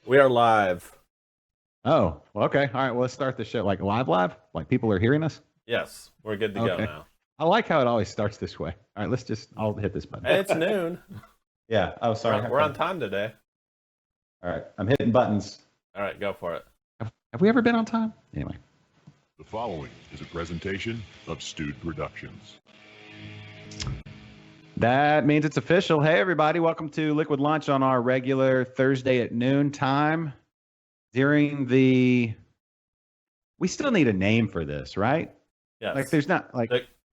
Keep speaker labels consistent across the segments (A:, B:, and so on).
A: We are live.
B: Oh, well, okay. All right. Well, let's start the show. Like live, live? Like people are hearing us?
A: Yes, we're good to go
B: Okay.
A: now.
B: I like how it always starts this way. All right, I'll hit this button.
A: Hey, it's noon.
B: Yeah. Oh, sorry.
A: We're on
B: Okay.
A: time today.
B: All right. I'm hitting buttons.
A: All right, go for it.
B: Have we ever been on time? Anyway.
C: The following is a presentation of Stewed Productions.
B: That means it's official. Hey, everybody. Welcome to Liquid Lunch on our regular Thursday at noon time. We still need a name for this, right?
A: Yes.
B: Like there's not like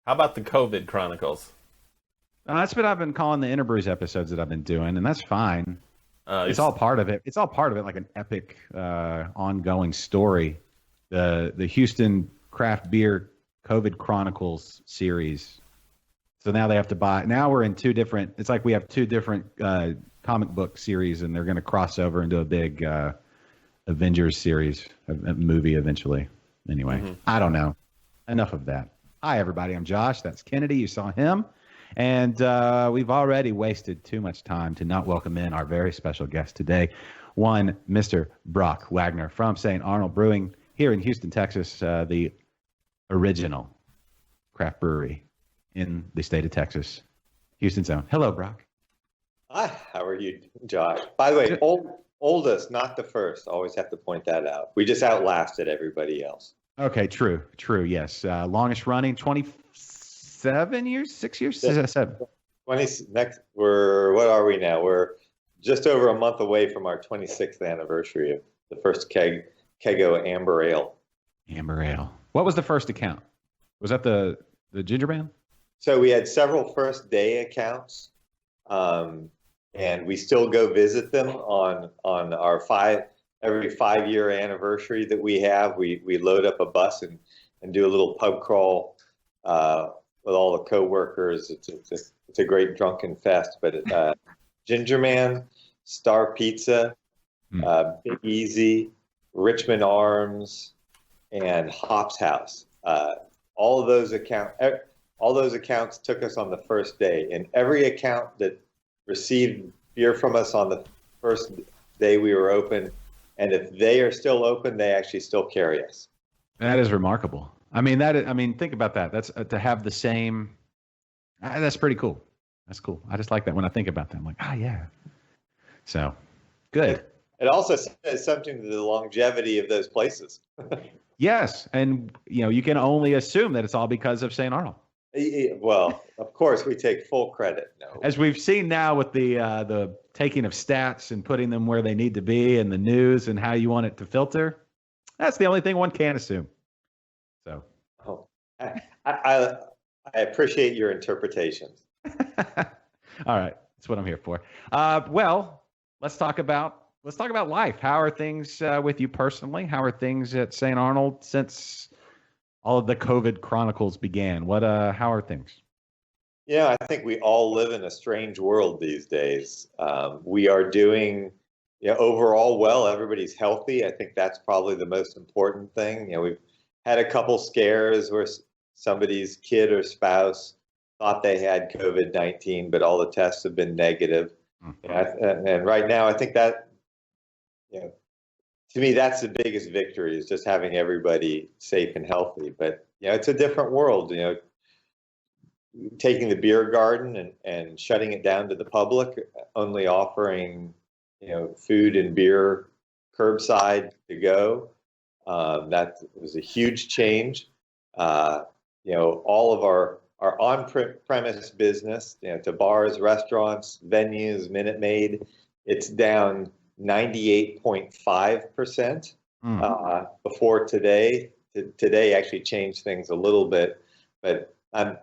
A: How about the COVID Chronicles?
B: that's what I've been calling the Interbrews episodes that I've been doing, and that's fine. It's all part of it. It's all part of it, like an epic, ongoing story. The Houston Craft Beer COVID Chronicles series. So now they have to buy. Now we're in two different. It's like we have two different comic book series, and they're going to cross over into a big Avengers series, a movie eventually. Anyway, I don't know. Enough of that. Hi, everybody. I'm Josh. That's Kennedy. You saw him. And we've already wasted too much time to not welcome in our very special guest today, one Mr. Brock Wagner from Saint Arnold Brewing here in Houston, Texas, the original craft brewery in the state of Texas, Houston's own. Hello, Brock.
D: Hi, how are you, Josh? By the way, oldest, not the first. Always have to point that out. We just outlasted everybody else.
B: Okay, true, yes. Longest running, 27 years, 6 years?
D: Yeah.
B: 7.
D: What are we now? We're just over a month away from our 26th anniversary of the first Kego Amber Ale.
B: Amber Ale. What was the first account? Was that the Ginger Man?
D: So we had several first day accounts, and we still go visit them on our every 5-year anniversary that we have. We load up a bus and do a little pub crawl with all the coworkers. It's a great drunken fest. But Ginger Man, Star Pizza, Big Easy, Richmond Arms, and Hops House. All those accounts took us on the first day, and every account that received beer from us on the first day we were open, and if they are still open, they actually still carry us.
B: That is remarkable. Think about that. That's to have the same. That's pretty cool. That's cool. I just like that when I think about that. I'm like, yeah. So, good.
D: It also says something to the longevity of those places.
B: Yes, and you can only assume that it's all because of St. Arnold.
D: Well, of course, we take full credit. No.
B: As we've seen now with the taking of stats and putting them where they need to be, and the news and how you want it to filter, that's the only thing one can assume. So,
D: I appreciate your interpretations.
B: All right, that's what I'm here for. Well, let's talk about life. How are things with you personally? How are things at St. Arnold since all of the COVID chronicles began? How are things?
D: Yeah, I think we all live in a strange world these days. We are doing, overall well. Everybody's healthy. I think that's probably the most important thing. We've had a couple scares where somebody's kid or spouse thought they had COVID-19, but all the tests have been negative. And right now, I think that, to me, that's the biggest victory, is just having everybody safe and healthy. But, it's a different world, taking the beer garden and shutting it down to the public, only offering, food and beer curbside to go. That was a huge change. All of our on-premise business, to bars, restaurants, venues, Minute Maid, it's down 98.5% before today. Today actually changed things a little bit, but I'm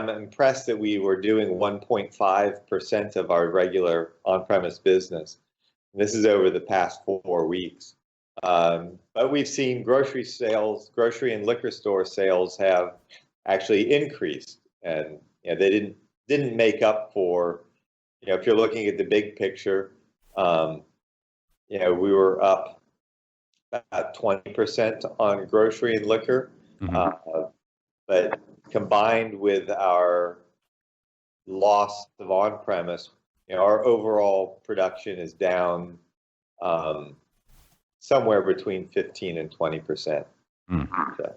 D: impressed that we were doing 1.5% of our regular on-premise business. And this is over the past 4 weeks. But we've seen grocery and liquor store sales have actually increased, and they didn't make up for, if you're looking at the big picture, we were up about 20% on grocery and liquor, but combined with our loss of on-premise, our overall production is down somewhere between 15 and 20%. So.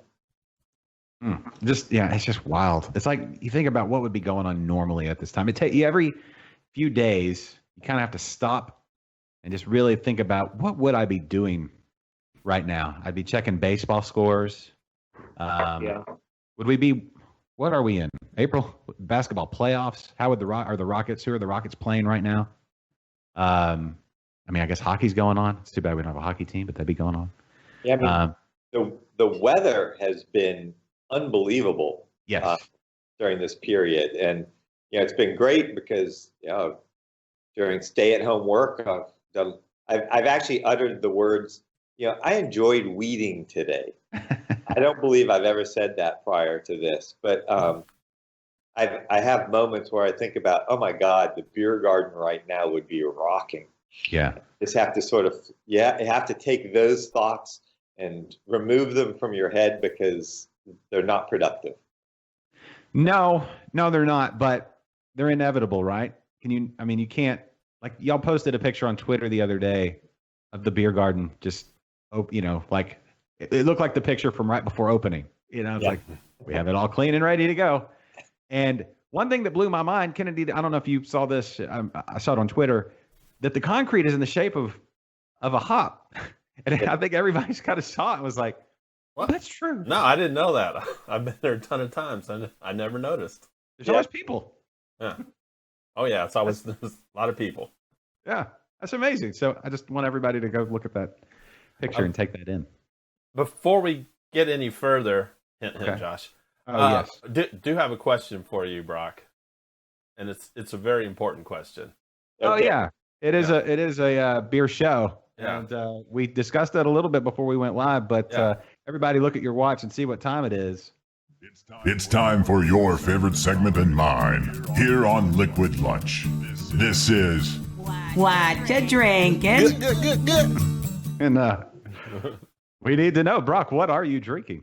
B: It's just wild. It's like you think about what would be going on normally at this time. It takes you every few days, you kind of have to stop and just really think about what would I be doing right now. I'd be checking baseball scores. Would we be? What are we in? April basketball playoffs? How would who are the Rockets playing right now? I guess hockey's going on. It's too bad we don't have a hockey team, but that'd be going on.
D: Yeah, the weather has been unbelievable.
B: Yes.
D: During this period, and it's been great because during stay-at-home work, I've actually uttered the words. I enjoyed weeding today. I don't believe I've ever said that prior to this, but I have moments where I think about, oh my God, the beer garden right now would be rocking.
B: Yeah.
D: Just have to you have to take those thoughts and remove them from your head because they're not productive.
B: No, they're not, but they're inevitable, right? You can't, like y'all posted a picture on Twitter the other day of the beer garden just, like it looked like the picture from right before opening. It's like we have it all clean and ready to go. And one thing that blew my mind, Kennedy, I don't know if you saw this, I saw it on Twitter, that the concrete is in the shape of a hop. And I think everybody's kind of saw it and was like,
A: what?
B: That's true.
A: No, I didn't know that. I've been there a ton of times. I never noticed.
B: There's always people.
A: Yeah. Oh, yeah. It's always there's a lot of people.
B: Yeah. That's amazing. So I just want everybody to go look at that picture and take that in.
A: Before we get any further, hint, Josh.
B: Yes.
A: Do have a question for you, Brock. And it's a very important question.
B: Okay. Oh, yeah. It is a beer show.
A: Yeah.
B: And we discussed that a little bit before we went live, but everybody look at your watch and see what time it is.
C: It's time for your favorite segment and mine here on Liquid Lunch. This is
E: What you drinking?
C: Good.
B: And we need to know, Brock, what are you drinking?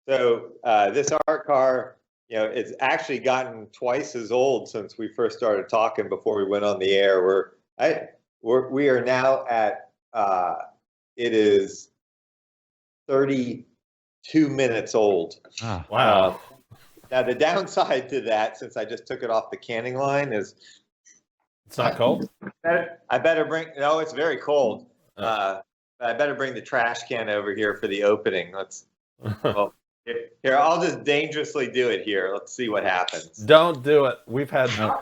D: So this art car, it's actually gotten twice as old since we first started talking before we went on the air. We are now at it is 32 minutes old.
B: Oh,
A: wow.
D: Now the downside to that, since I just took it off the canning line, is
A: it's not cold.
D: I better bring. No, it's very cold. I better bring the trash can over here for the opening. Well, here, I'll just dangerously do it here. Let's see what happens.
A: Don't do it. We've had
D: No,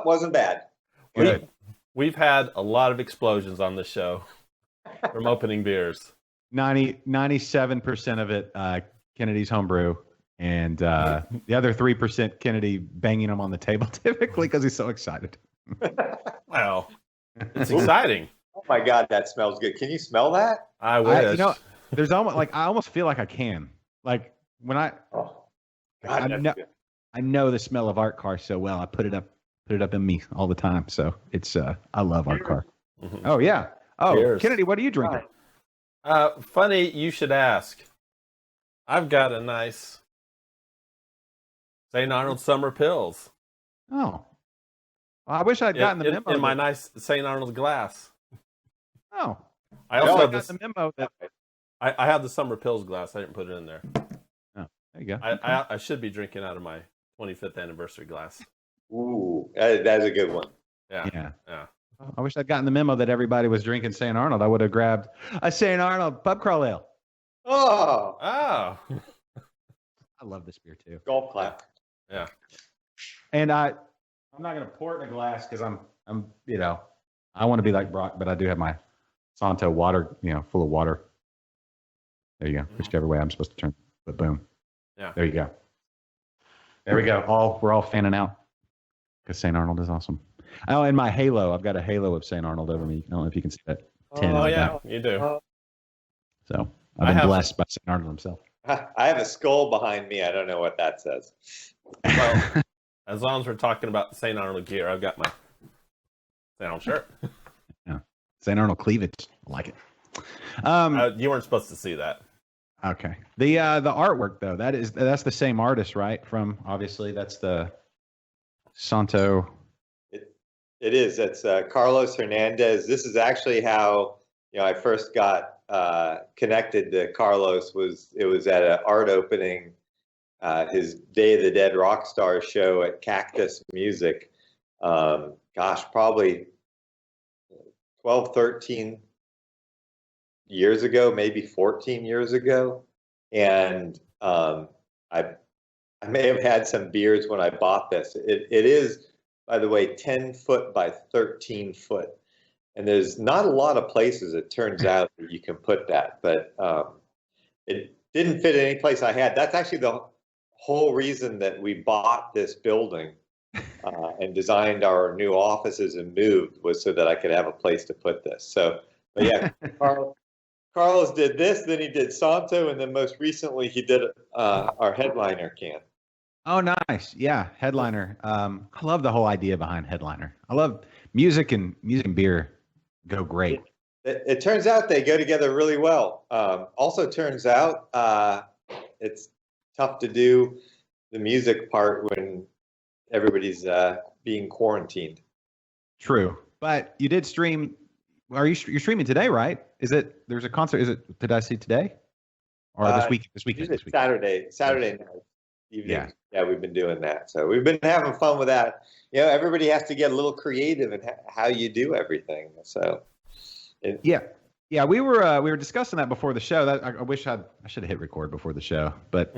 D: wasn't bad.
B: good.
A: We've had a lot of explosions on this show from opening beers.
B: 97% of it Kennedy's homebrew, and the other 3% Kennedy banging them on the table typically because he's so excited.
A: Wow, it's exciting.
D: Oh my God, that smells good. Can you smell that?
A: I wish.
B: There's almost like I almost feel like I can. Like when
D: God,
B: I know the smell of art car so well. I put it up in me all the time. So it's I love art car.
A: Mm-hmm.
B: Oh yeah. Oh,
A: Cheers.
B: Kennedy, what are you drinking?
A: Funny you should ask. I've got a nice Saint Arnold Summer Pils.
B: Oh, well, I wish I'd gotten the memo
A: in my nice Saint Arnold glass.
B: Oh,
A: I also
B: got the memo that
A: I have the Summer Pils glass. I didn't put it in there.
B: Oh, there you go.
A: I should be drinking out of my 25th anniversary glass.
D: Ooh, that's a good one.
A: Yeah.
B: I wish I'd gotten the memo that everybody was drinking Saint Arnold. I would have grabbed a Saint Arnold pub crawl ale.
D: Oh,
A: I
B: love this beer too.
D: golf clap.
A: Yeah.
B: And I'm not going to pour it in a glass because I'm I want to be like Brock, but I do have my Santo water, full of water. There you go. Whichever way I'm supposed to turn, but boom.
A: Yeah.
B: There you go. There we go. We're all fanning out because St. Arnold is awesome. Oh, and my halo. I've got a halo of St. Arnold over me. I don't know if you can see that. 10
A: Oh, yeah,
B: got.
A: you do.
B: So I've been blessed by St. Arnold himself.
D: I have a skull behind me. I don't know what that says.
A: Well, as long as we're talking about the St. Arnold gear, I've got my St. Arnold shirt.
B: Yeah. St. Arnold cleavage. I like it.
A: You weren't supposed to see that.
B: Okay. The artwork though, that's the same artist, right? From obviously that's the Santo.
D: It is. It's Carlos Hernandez. This is actually how I first got connected to Carlos. It was at an art opening, his Day of the Dead Rockstar show at Cactus Music. Probably 12, 13 years ago, maybe 14 years ago, and I may have had some beers when I bought this. It is, by the way, 10 foot by 13 foot. And there's not a lot of places, it turns out, that you can put that. But it didn't fit any place I had. That's actually the whole reason that we bought this building and designed our new offices and moved, was so that I could have a place to put this. So, but yeah, Carlos did this, then he did Santo, and then most recently he did our headliner can.
B: Oh, nice. Yeah, headliner. I love the whole idea behind headliner. I love music and beer go great.
D: It turns out they go together really well. Also turns out it's tough to do the music part when everybody's being quarantined.
B: True, but you did stream. You're streaming today, right? There's a concert? Did I see today or this week? This weekend.
D: Saturday night. Evening. Yeah, we've been doing that. So we've been having fun with that. Everybody has to get a little creative in how you do everything. So yeah, we were discussing that before the show. That I wish I should have hit record before the show, but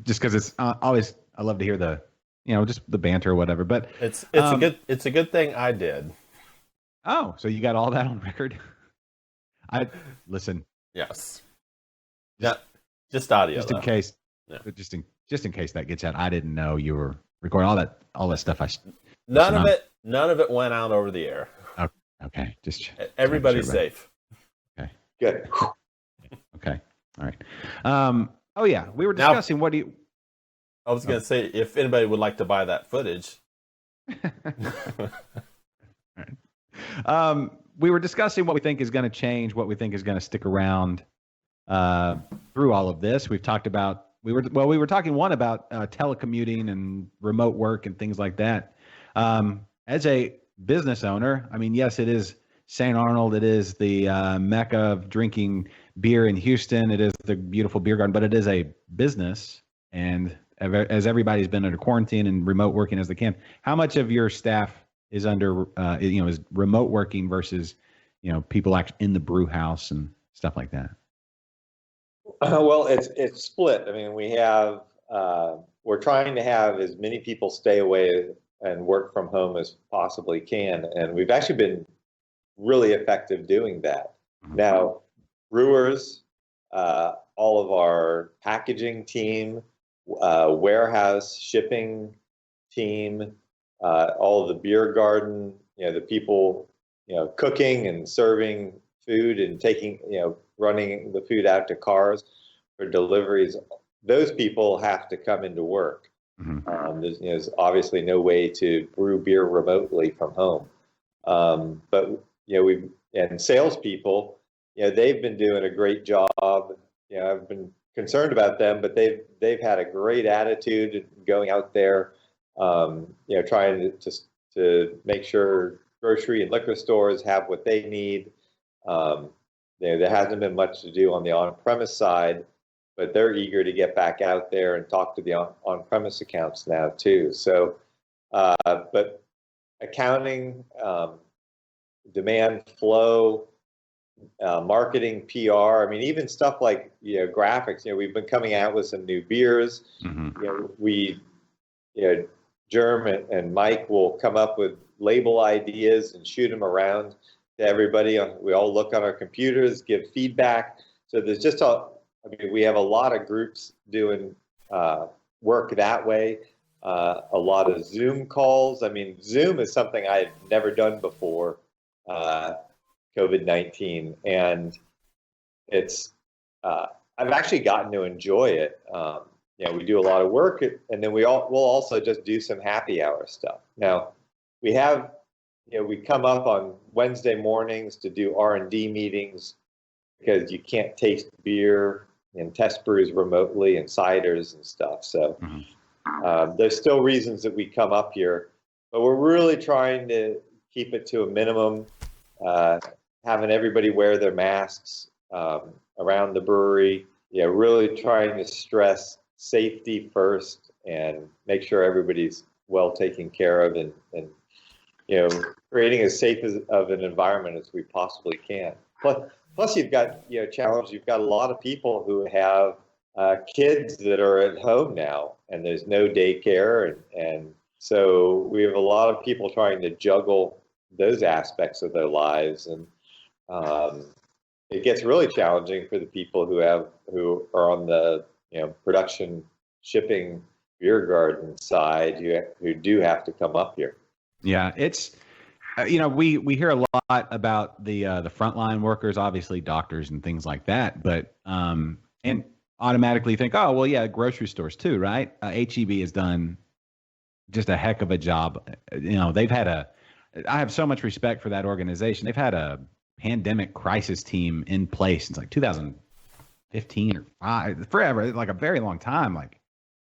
D: just because it's always, I love to hear the just the banter or whatever. But
A: it's a good thing I did.
B: Oh, so you got all that on record? I listen.
A: Yes. Yeah, just audio.
B: Just in case. Yeah. Just in case that gets out. I didn't know you were recording all that stuff.
A: None of it went out over the air.
B: Okay. Just
A: everybody's safe.
B: Okay.
D: Good.
B: Okay. All right. Oh yeah, we were discussing what do you.
A: I was going to say, if anybody would like to buy that footage.
B: We were discussing what we think is going to change, what we think is going to stick around through all of this. We've talked about we were talking about telecommuting and remote work and things like that. As a business owner, I mean, yes, it is Saint Arnold. It is the mecca of drinking beer in Houston. It is the beautiful beer garden, but it is a business. And as everybody's been under quarantine and remote working as they can, how much of your staff is under is remote working versus people actually in the brew house and stuff like that?
D: Well, it's split. I mean, we're trying to have as many people stay away and work from home as possibly can, and we've actually been really effective doing that. Mm-hmm. Now, brewers, all of our packaging team, warehouse shipping team, all of the beer garden, the people, cooking and serving food and taking, running the food out to cars for deliveries. Those people have to come into work. Mm-hmm. There's obviously no way to brew beer remotely from home. But and salespeople, they've been doing a great job. I've been concerned about them, but they've had a great attitude going out there. Trying to make sure grocery and liquor stores have what they need. There hasn't been much to do on the on-premise side, but they're eager to get back out there and talk to the on-premise accounts now too. So, but accounting, demand flow, marketing, PR. I mean, even stuff like graphics. We've been coming out with some new beers. Mm-hmm. Germ and Mike will come up with label ideas and shoot them around to everybody. We all look on our computers, give feedback. So there's we have a lot of groups doing work that way. A lot of Zoom calls. I mean, Zoom is something I've never done before COVID-19, and it's I've actually gotten to enjoy it. We do a lot of work, and then we'll also just do some happy hour stuff. Now, we have, we come up on Wednesday mornings to do R&D meetings because you can't taste beer and test brews remotely and ciders and stuff. So there's still reasons that we come up here. but we're really trying to keep it to a minimum, having everybody wear their masks around the brewery. Really trying to stress safety first and make sure everybody's well taken care of, and creating as safe of an environment as we possibly can. Plus you've got challenge. You've got a lot of people who have kids that are at home now, and there's no daycare, and so we have a lot of people trying to juggle those aspects of their lives, and it gets really challenging for the people who are on the production shipping beer garden side who do have to come up here.
B: Yeah, it's we hear a lot about the frontline workers, obviously doctors and things like that, but and automatically think, oh well, yeah, grocery stores too, right? HEB has done just a heck of a job. They've had I have so much respect for that organization. They've had a pandemic crisis team in place since like 2015 or 5, forever, like a very long time, like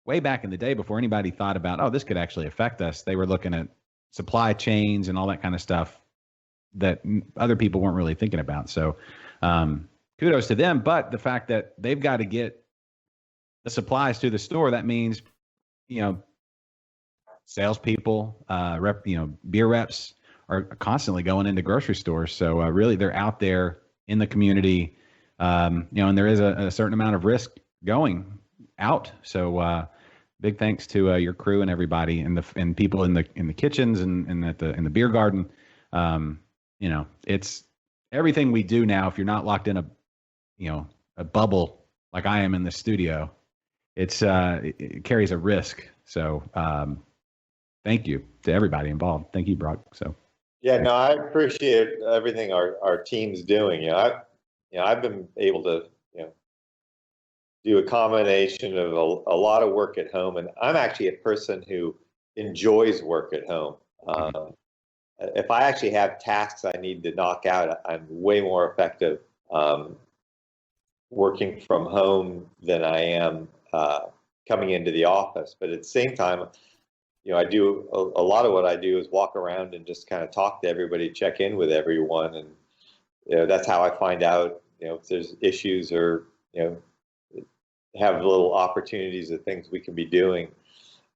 B: way back in the day before anybody thought about, oh, this could actually affect us. They were looking at supply chains and all that kind of stuff that other people weren't really thinking about. So kudos to them. But the fact that they've got to get the supplies to the store, that means, salespeople, beer reps are constantly going into grocery stores. So really they're out there in the community, and there is a certain amount of risk going out. So big thanks to your crew and everybody and people in the kitchens and in the beer garden. It's everything we do now. If you're not locked in a bubble like I am in the studio, it carries a risk. So thank you to everybody involved. Thank you, Brock. So.
D: Yeah, no, I appreciate everything our team's doing. I've been able to do a combination of a lot of work at home, and I'm actually a person who enjoys work at home. If I actually have tasks I need to knock out, I'm way more effective working from home than I am coming into the office. But at the same time, I do a lot of what I do is walk around and just kind of talk to everybody, check in with everyone, and that's how I find out if there's issues or have little opportunities of things we can be doing.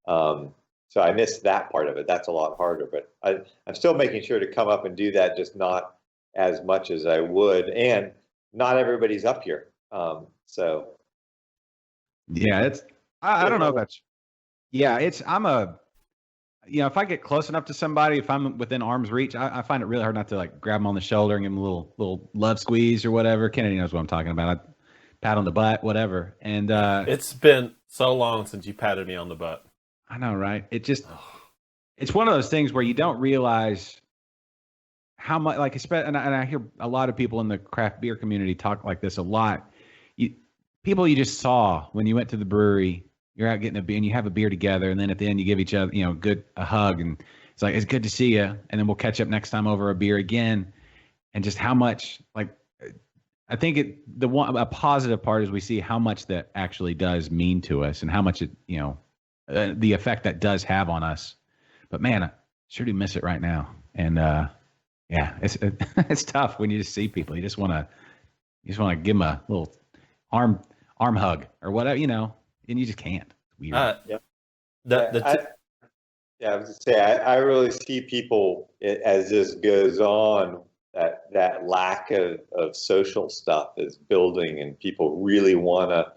D: So I miss that part of it. That's a lot harder, but I'm still making sure to come up and do that, just not as much as I would, and not everybody's up here. So
B: yeah, I don't know about you. Yeah, if I get close enough to somebody, if I'm within arm's reach, I find it really hard not to like grab them on the shoulder and give them a little love squeeze or whatever. Kennedy knows what I'm talking about. I pat on the butt, whatever. And
A: it's been so long since you patted me on the butt.
B: I know, right? It's one of those things where you don't realize how much, like, and I hear a lot of people in the craft beer community talk like this a lot. People you just saw when you went to the brewery. You're out getting a beer and you have a beer together, and then at the end you give each other, a hug, and it's like, it's good to see you, and then we'll catch up next time over a beer again. And just how much, like, I think a positive part is we see how much that actually does mean to us and how much it, the effect that does have on us. But man, I sure do miss it right now. And yeah, it's tough when you just see people. You just want to give them a little arm hug or whatever, and you just can't. It's weird.
D: I was to say, I really see people as this goes on, that lack of social stuff is building, and people really want to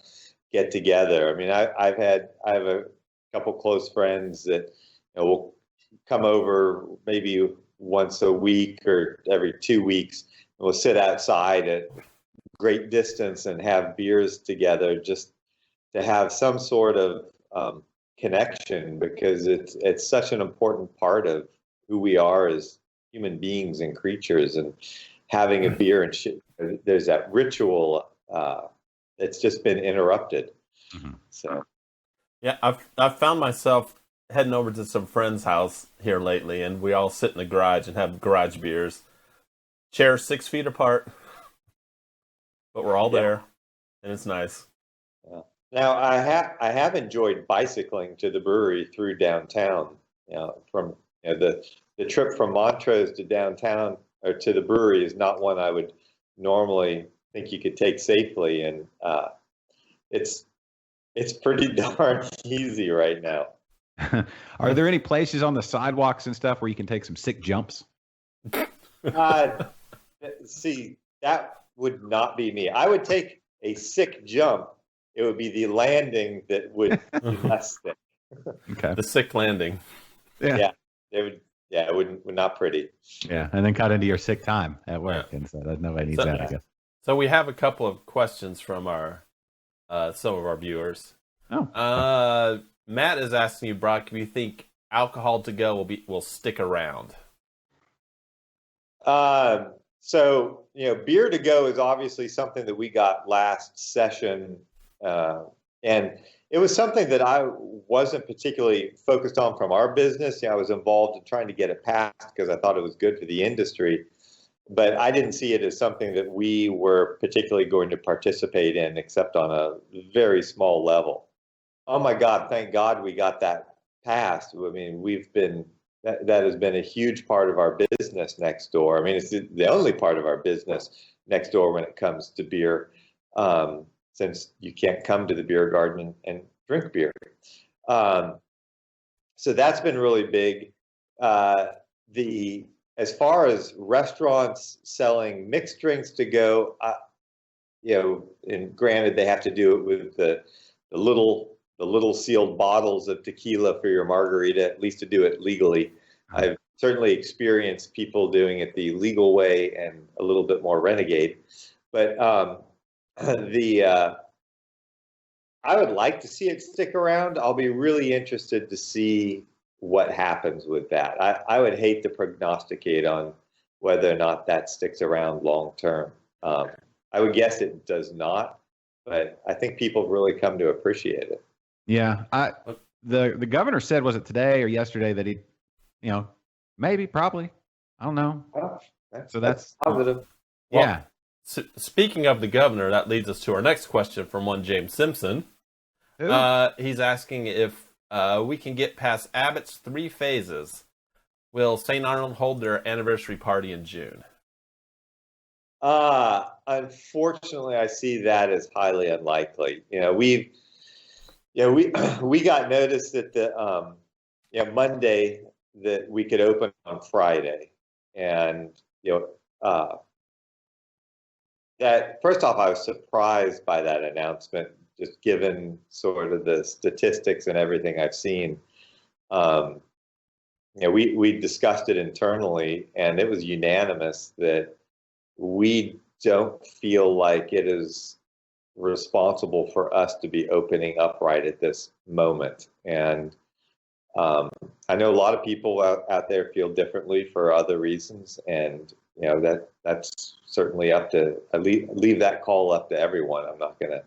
D: get together. I mean, I have a couple close friends that will come over maybe once a week or every 2 weeks, and we'll sit outside at great distance and have beers together, just to have some sort of connection, because it's such an important part of who we are as human beings and creatures, and having a beer and there's that ritual that's just been interrupted.
B: Mm-hmm.
D: So
A: yeah, I've found myself heading over to some friend's house here lately, and we all sit in the garage and have garage beers, chairs 6 feet apart, but we're all there, and it's nice.
D: Yeah. Now I have enjoyed bicycling to the brewery through downtown, from the trip from Montrose to downtown or to the brewery is not one I would normally think you could take safely, and it's pretty darn easy right now.
B: Are there any places on the sidewalks and stuff where you can take some sick jumps?
D: See, that would not be me. I would take a sick jump. It would be the landing that would be less sick.
B: Okay.
A: The sick landing.
B: Yeah.
D: It would not pretty.
B: Yeah, and then cut into your sick time at work, and so nobody needs that, I guess.
A: So we have a couple of questions from our some of our viewers.
B: Oh.
A: Matt is asking you, Brock, if you think alcohol to go will stick around.
D: So, beer to go is obviously something that we got last session. And it was something that I wasn't particularly focused on from our business. I was involved in trying to get it passed because I thought it was good for the industry. But I didn't see it as something that we were particularly going to participate in, except on a very small level. Oh my God, thank God we got that passed. I mean, that has been a huge part of our business next door. I mean, it's the only part of our business next door when it comes to beer, since you can't come to the beer garden and drink beer. So that's been really big. As far as restaurants selling mixed drinks to go, and granted they have to do it with the little sealed bottles of tequila for your margarita, at least to do it legally. I've certainly experienced people doing it the legal way and a little bit more renegade. But I would like to see it stick around. I'll be really interested to see what happens with that. I would hate to prognosticate on whether or not that sticks around long term. I would guess it does not, but I think people have really come to appreciate it.
B: Yeah, the governor said, was it today or yesterday, that he, maybe, probably, I don't know.
D: Oh,
B: so that's
D: positive.
B: Yeah.
A: So speaking of the governor, that leads us to our next question from one James Simpson. He's asking if we can get past Abbott's 3 phases. Will Saint Arnold hold their anniversary party in June?
D: Unfortunately, I see that as highly unlikely. We got notice that the Monday that we could open on Friday, and that first off, I was surprised by that announcement, just given sort of the statistics and everything I've seen. We discussed it internally, and it was unanimous that we don't feel like it is responsible for us to be opening up right at this moment. And I know a lot of people out there feel differently for other reasons, and that's certainly up to leave that call up to everyone. I'm not going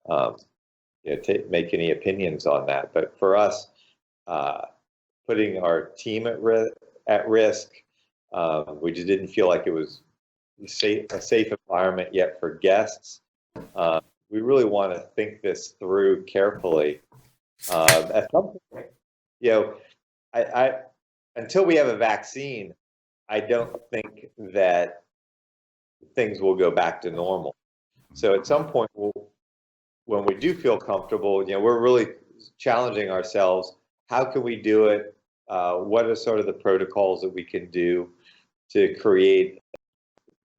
D: to make any opinions on that. But for us, putting our team at risk, we just didn't feel like it was a safe environment yet for guests. We really want to think this through carefully. At some point, until we have a vaccine, I don't think that things will go back to normal. So at some point, when we do feel comfortable, we're really challenging ourselves. How can we do it? What are sort of the protocols that we can do to create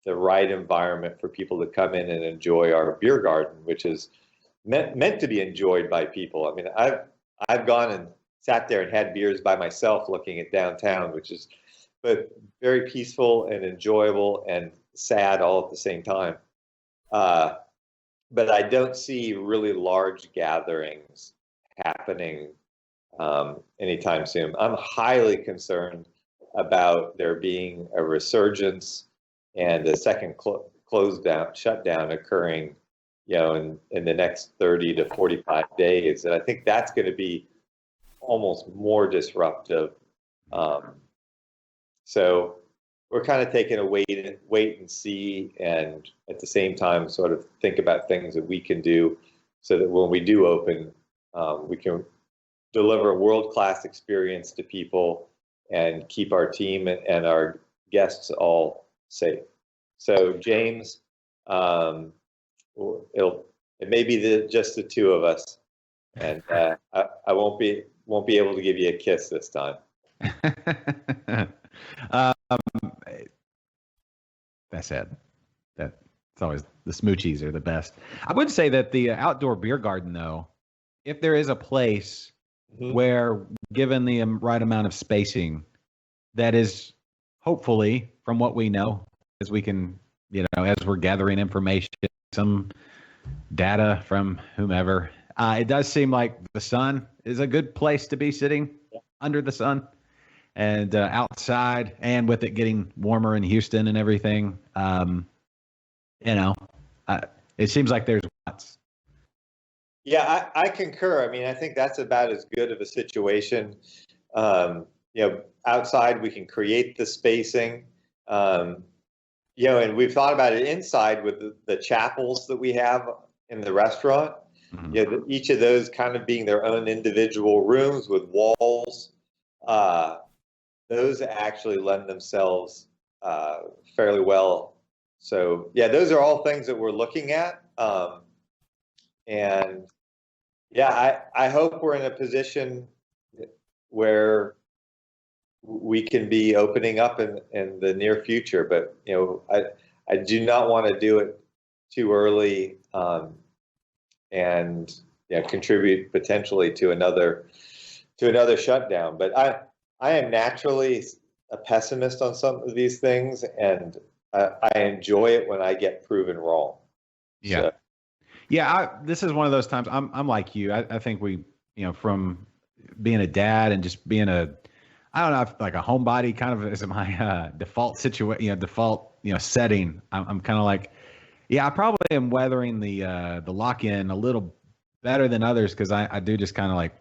D: the right environment for people to come in and enjoy our beer garden, which is meant to be enjoyed by people. I mean, I've gone and sat there and had beers by myself looking at downtown, which is both very peaceful and enjoyable and sad all at the same time. But I don't see really large gatherings happening anytime soon. I'm highly concerned about there being a resurgence and a second shutdown occurring, in the next 30 to 45 days. And I think that's going to be almost more disruptive. So we're kind of taking a wait and see, and at the same time sort of think about things that we can do so that when we do open, we can deliver a world-class experience to people and keep our team and our guests all safe. So James, it may be just the two of us, and I won't be able to give you a kiss this time.
B: That's sad. It's always the smoochies are the best. I would say that the outdoor beer garden, though, if there is a place where, given the right amount of spacing, that is hopefully, from what we know, as we can, as we're gathering information, some data from whomever, it does seem like the sun is a good place to be sitting under the sun and outside, and with it getting warmer in Houston and everything. It seems like there's lots.
D: Yeah, I concur. I mean, I think that's about as good of a situation. Outside we can create the spacing, and we've thought about it inside with the chapels that we have in the restaurant. Mm-hmm. Each of those kind of being their own individual rooms with walls. Those actually lend themselves fairly well. So yeah, those are all things that we're looking at. And yeah, I hope we're in a position where we can be opening up in the near future, but I do not want to do it too early, and contribute potentially to another shutdown. But I am naturally a pessimist on some of these things, and I enjoy it when I get proven wrong.
B: Yeah. So. Yeah. This is one of those times I'm like you. I think we, from being a dad and just being I don't know, like a homebody kind of is my default situation, setting. I'm kind of like, I probably am weathering the lock-in a little better than others, because I do just kind of like,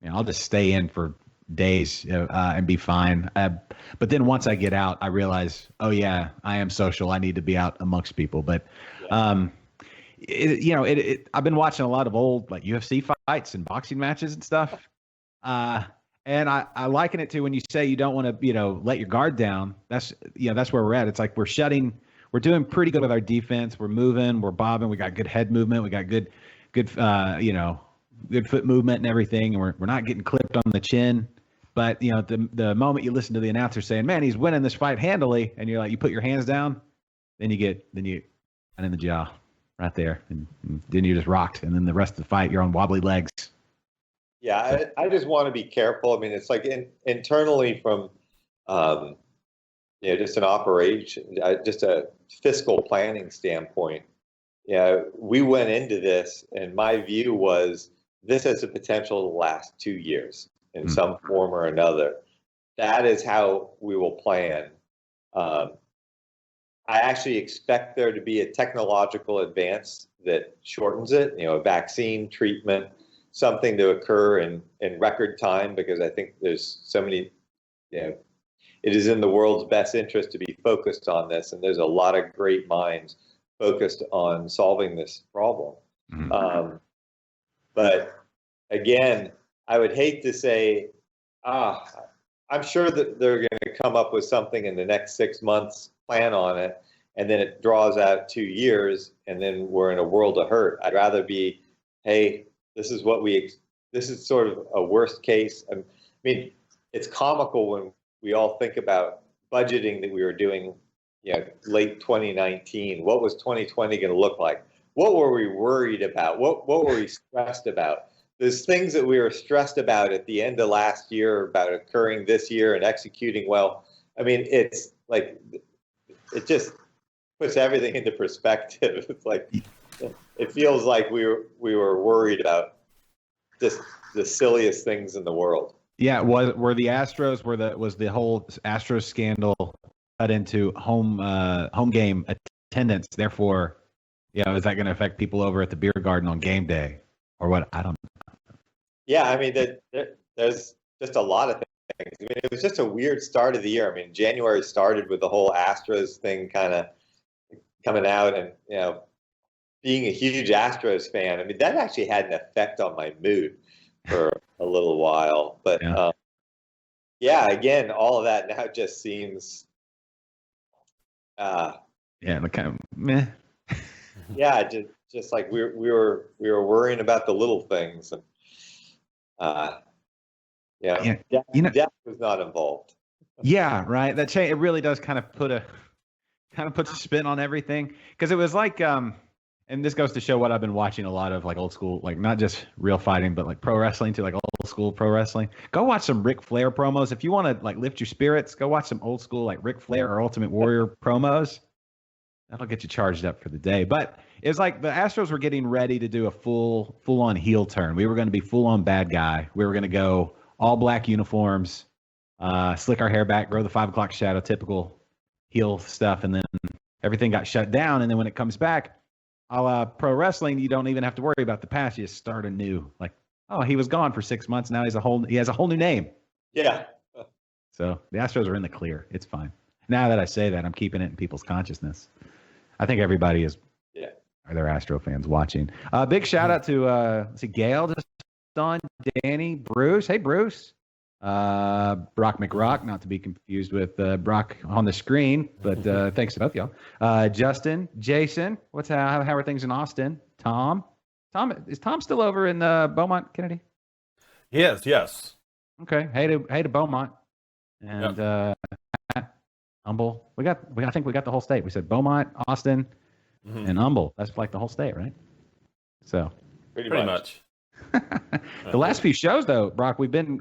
B: I'll just stay in for days and be fine. But then once I get out, I realize, oh yeah, I am social. I need to be out amongst people. But I've been watching a lot of old like UFC fights and boxing matches and stuff. And I liken it to when you say you don't want to, let your guard down. That's where we're at. It's like we're doing pretty good with our defense. We're moving, we're bobbing. We got good head movement. We got good foot movement and everything. And we're not getting clipped on the chin. But the moment you listen to the announcer saying, "Man, he's winning this fight handily," and you're like, you put your hands down, then you and in the jaw, right there, and then you're just rocked. And then the rest of the fight, you're on wobbly legs.
D: Yeah, I just want to be careful. I mean, it's like internally from, just an operation, just a fiscal planning standpoint. We went into this, and my view was this has the potential to last 2 years in some form or another. That is how we will plan. I actually expect there to be a technological advance that shortens it, a vaccine, treatment, something to occur in record time, because I think there's so many, it is in the world's best interest to be focused on this. And there's a lot of great minds focused on solving this problem. Mm-hmm. But again, I would hate to say, I'm sure that they're going to come up with something in the next 6 months, plan on it, and then it draws out 2 years, and then we're in a world of hurt. I'd rather be, hey, this is sort of a worst case. I mean, it's comical when we all think about budgeting that we were doing, late 2019. What was 2020 going to look like? What were we worried about? What were we stressed about? There's things that we were stressed about at the end of last year about occurring this year and executing well. I mean, it's like, it just puts everything into perspective. It's like, it feels like we were worried about just the silliest things in the world.
B: Yeah, were the Astros was the whole Astros scandal cut into home game attendance? Therefore, is that going to affect people over at the beer garden on game day, or what? I don't know.
D: Yeah, I mean, there's just a lot of things. I mean, it was just a weird start of the year. I mean, January started with the whole Astros thing kind of coming out, and being a huge Astros fan, I mean, that actually had an effect on my mood for a little while. But yeah, again, all of that now just seems,
B: Yeah, like kind of meh.
D: yeah, just like we were worrying about the little things, and
B: Yeah,
D: death was not involved.
B: Yeah, right. That it really does kind of puts a spin on everything, because it was like and this goes to show what I've been watching a lot of, like old school, like not just real fighting, but like pro wrestling too, like old school pro wrestling. Go watch some Ric Flair promos if you want to like lift your spirits. Go watch some old school like Ric Flair or Ultimate Warrior promos. That'll get you charged up for the day. But it's like the Astros were getting ready to do a full on heel turn. We were going to be full on bad guy. We were going to go all black uniforms, slick our hair back, grow the 5 o'clock shadow, typical heel stuff, and then everything got shut down. And then when it comes back, a la pro wrestling, you don't even have to worry about the past. You just start anew. Like, oh, he was gone for 6 months. Now he has a whole new name.
D: Yeah.
B: So the Astros are in the clear. It's fine. Now that I say that, I'm keeping it in people's consciousness. I think everybody is. Yeah. Are there Astro fans watching? Big shout out to Gail just on, Danny, Bruce. Hey, Bruce. Brock McRock, not to be confused with Brock on the screen, but thanks to both y'all. Justin, Jason, how are things in Austin? Tom, is Tom still over in Beaumont, Kennedy?
A: Yes.
B: Okay, hey to Beaumont, and Humble. I think we got the whole state. We said Beaumont, Austin, and Humble. That's like the whole state, right? So
D: Pretty much.
B: The last few shows, though, Brock, we've been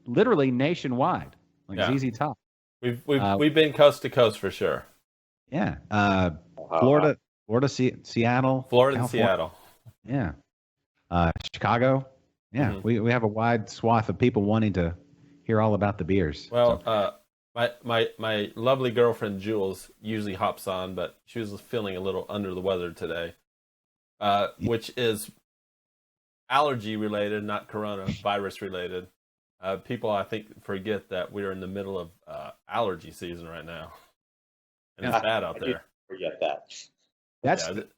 B: literally nationwide, like ZZ Top.
A: We've been coast to coast for sure.
B: Yeah, Florida, Seattle,
A: Florida and Seattle.
B: Yeah, Chicago. Yeah, we have a wide swath of people wanting to hear all about the beers.
A: Well, my lovely girlfriend Jules usually hops on, but she was feeling a little under the weather today, which is allergy related, not coronavirus related. People, I think, forget that we're in the middle of allergy season right now, and it's bad out there.
D: Forget that.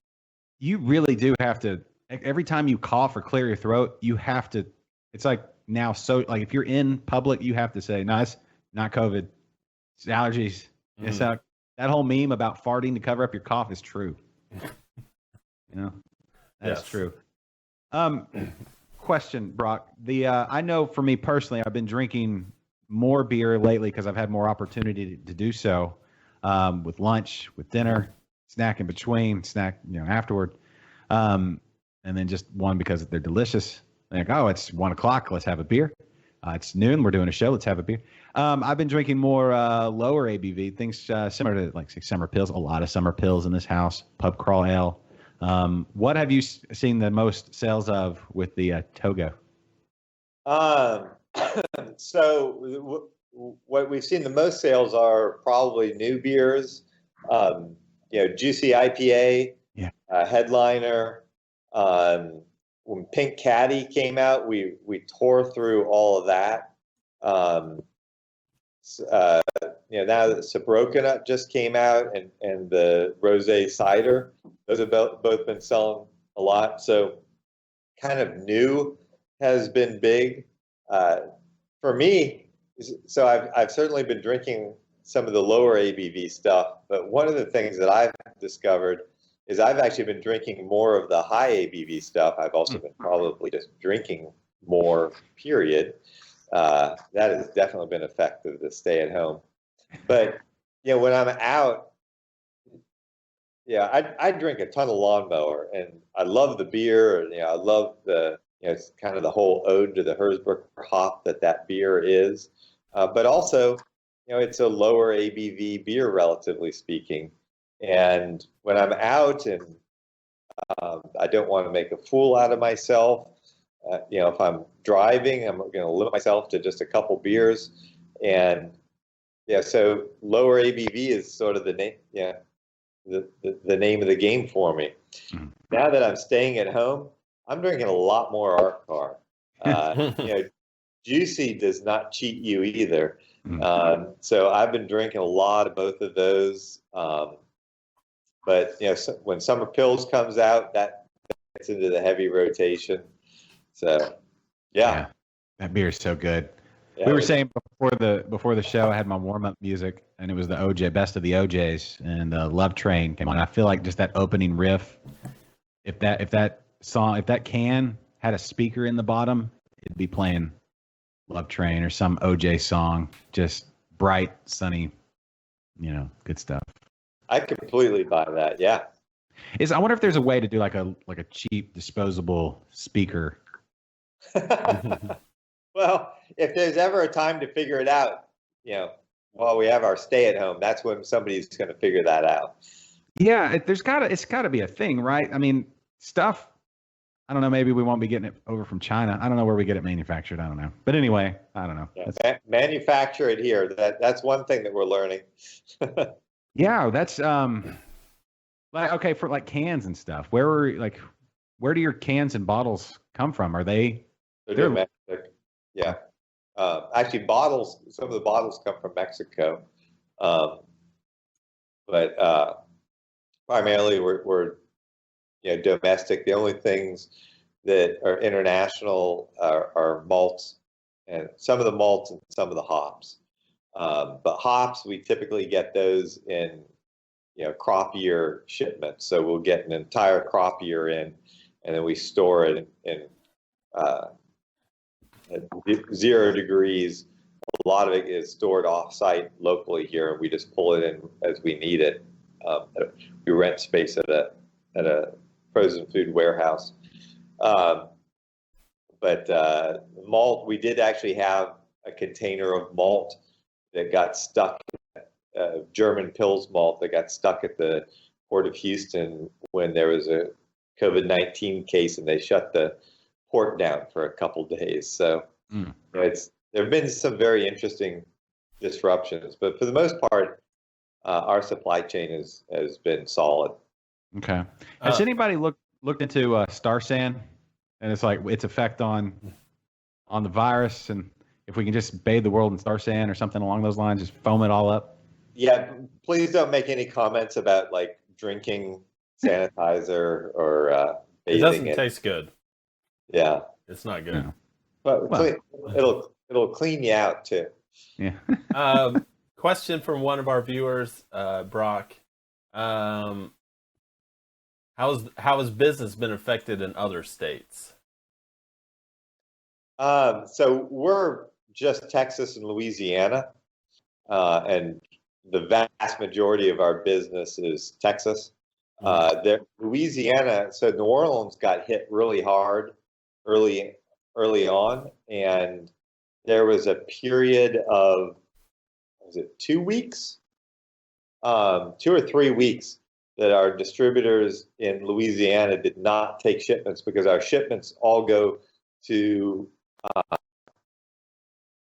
B: You really do have to. Every time you cough or clear your throat, you have to. It's like now, so like if you're in public, you have to say, "No, it's not COVID. It's allergies." It's that whole meme about farting to cover up your cough is true. That's true. Question, Brock. I know for me personally, I've been drinking more beer lately because I've had more opportunity to do so, with lunch, with dinner, snack in between, snack afterward, and then just one because they're delicious. Like, oh, it's 1 o'clock, let's have a beer. It's noon, we're doing a show, let's have a beer. I've been drinking more lower ABV things, similar to like summer pills. A lot of summer pills in this house. Pub crawl ale. What have you seen the most sales of with the Togo?
D: So what we've seen the most sales are probably new beers, Juicy IPA, Headliner. When Pink Caddy came out, we tore through all of that. Now that Sabroconut just came out, and the Rosé Cider, those have both been selling a lot. So kind of new has been big for me. So I've certainly been drinking some of the lower ABV stuff, but one of the things that I've discovered is I've actually been drinking more of the high ABV stuff. I've also been probably just drinking more, period. That has definitely been effective to stay at home. But, when I'm out, I drink a ton of Lawnmower, and I love the beer. I love it's kind of the whole ode to the Herzberg hop that beer is. But also, it's a lower ABV beer, relatively speaking. And when I'm out and I don't want to make a fool out of myself, if I'm driving, I'm going to limit myself to just a couple beers. And so lower ABV is sort of the name, the name of the game for me. Mm-hmm. Now that I'm staying at home, I'm drinking a lot more Art Car. Juicy does not cheat you either. Mm-hmm. So I've been drinking a lot of both of those. But when Summer Pills comes out, that gets into the heavy rotation. So, yeah.
B: That beer is so good.
D: Yeah,
B: We were saying before the show, I had my warm up music, and it was the OJ best of the OJs, and Love Train came on. I feel like just that opening riff, if that song, if that can had a speaker in the bottom, it'd be playing Love Train or some OJ song, just bright, sunny, good stuff.
D: I completely buy that. Yeah.
B: I wonder if there's a way to do like a cheap disposable speaker.
D: Well, if there's ever a time to figure it out, while we have our stay at home, that's when somebody's going to figure that out.
B: Yeah, it's got to be a thing, right? I mean, stuff. I don't know. Maybe we won't be getting it over from China. I don't know where we get it manufactured. I don't know. But anyway, I don't know.
D: Yeah, manufacture it here. That's one thing that we're learning.
B: Yeah, that's like okay for like cans and stuff. Where do your cans and bottles come from? Are they're
D: domestic? Yeah. Actually, some of the bottles come from Mexico. But primarily we're domestic. The only things that are international are malts, and some of the malts and some of the hops. But hops, we typically get those in crop year shipments. So we'll get an entire crop year in, and then we store it in at 0 degrees. A lot of it is stored off-site locally here, and we just pull it in as we need it. We rent space at a frozen food warehouse. But malt, we did actually have a container of malt that got stuck, German Pils malt that got stuck at the Port of Houston when there was a COVID-19 case, and they shut the port down for a couple days. So there have been some very interesting disruptions, but for the most part, our supply chain has been solid.
B: Okay. Has anybody looked into Star San and its effect on the virus, and if we can just bathe the world in Star San or something along those lines, just foam it all up?
D: Yeah, please don't make any comments about like drinking sanitizer or bathing.
A: It doesn't taste good.
D: Yeah,
A: it's not good.
B: No.
D: But it'll clean you out too.
B: Yeah.
A: Question from one of our viewers, Brock. How has business been affected in other states?
D: So we're just Texas and Louisiana, and the vast majority of our business is Texas. Louisiana, so New Orleans got hit really hard early on, and there was a period of, was it 2 weeks? 2 or 3 weeks that our distributors in Louisiana did not take shipments because our shipments all go to,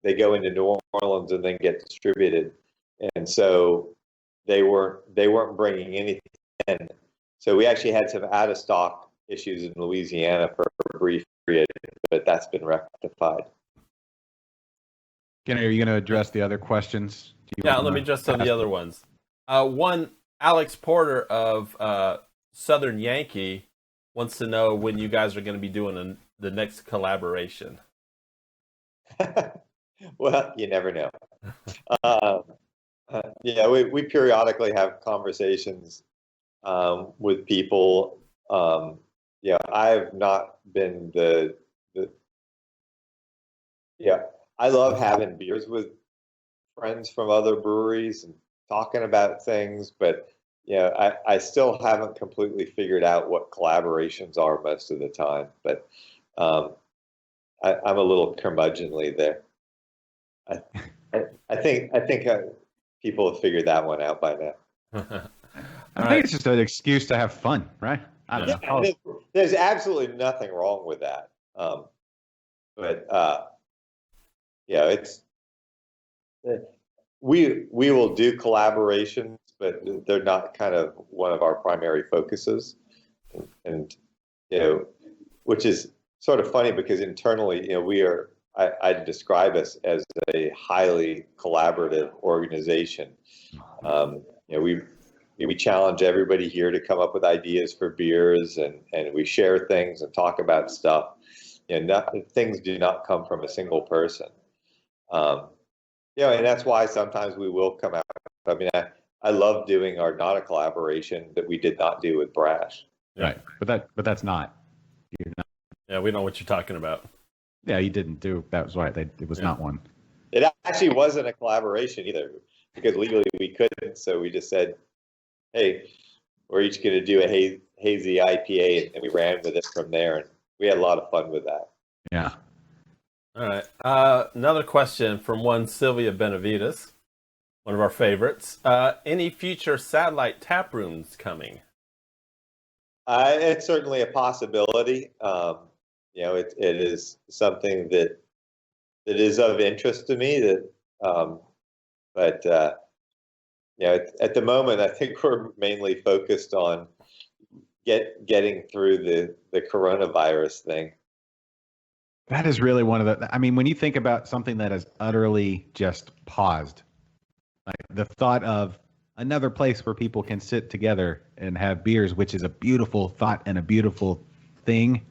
D: they go into New Orleans and then get distributed. And so they weren't bringing anything in. So we actually had some out of stock issues in Louisiana for a brief period, but that's been rectified.
B: Kenny, are you going to address the other questions?
A: Yeah, let me address some of the other ones. One, Alex Porter of Southern Yankee wants to know when you guys are going to be doing the next collaboration.
D: Well, you never know. Yeah, we periodically have conversations with people. Yeah, I've not been I love having beers with friends from other breweries and talking about things, but I still haven't completely figured out what collaborations are most of the time. But I'm a little curmudgeonly there. I think people have figured that one out by now.
B: I think it's just an excuse to have fun, right? I don't know.
D: There's absolutely nothing wrong with that. But it's we will do collaborations, but they're not kind of one of our primary focuses, and which is sort of funny because internally, I describe us as a highly collaborative organization. We challenge everybody here to come up with ideas for beers, and we share things and talk about stuff. Things do not come from a single person. And that's why sometimes we will come out. I mean, I love doing our not a collaboration that we did not do with Brash.
B: Right, but that's not. You're not.
A: Yeah, we know what you're talking about.
B: Yeah, you didn't do. That was right. It was not one.
D: It actually wasn't a collaboration either, because legally we couldn't. So we just said, "Hey, we're each going to do a hazy IPA," and we ran with it from there, and we had a lot of fun with that.
B: Yeah.
A: All right. Another question from one Sylvia Benavides, one of our favorites. Any future satellite tap rooms coming?
D: It's certainly a possibility. It is something that is of interest to me. But at the moment, I think we're mainly focused on getting through the coronavirus thing.
B: That is really one of the. I mean, when you think about something that is utterly just paused, like the thought of another place where people can sit together and have beers, which is a beautiful thought and a beautiful thing.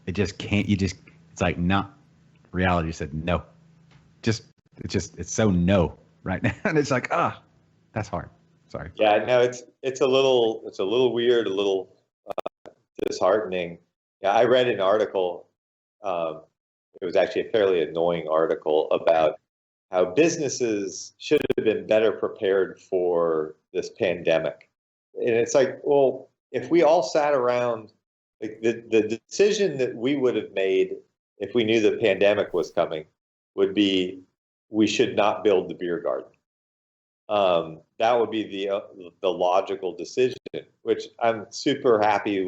B: It just can't. It's like not. Reality said no. It's so no right now, and it's like that's hard. Sorry.
D: Yeah, no, it's a little weird, a little disheartening. Yeah, I read an article. It was actually a fairly annoying article about how businesses should have been better prepared for this pandemic. And it's like, well, if we all sat around, like the decision that we would have made if we knew the pandemic was coming would be, we should not build the beer garden. That would be the logical decision, which I'm super happy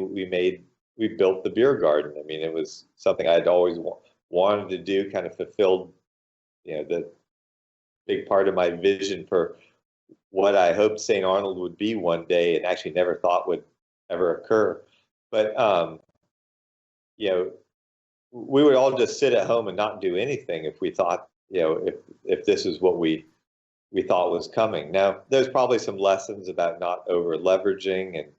D: we built the beer garden. I mean, it was something I'd always wanted to do, kind of fulfilled, the big part of my vision for what I hoped Saint Arnold would be one day, and actually never thought would ever occur. But, we would all just sit at home and not do anything if we thought, if this is what we thought was coming. Now, there's probably some lessons about not over leveraging, and,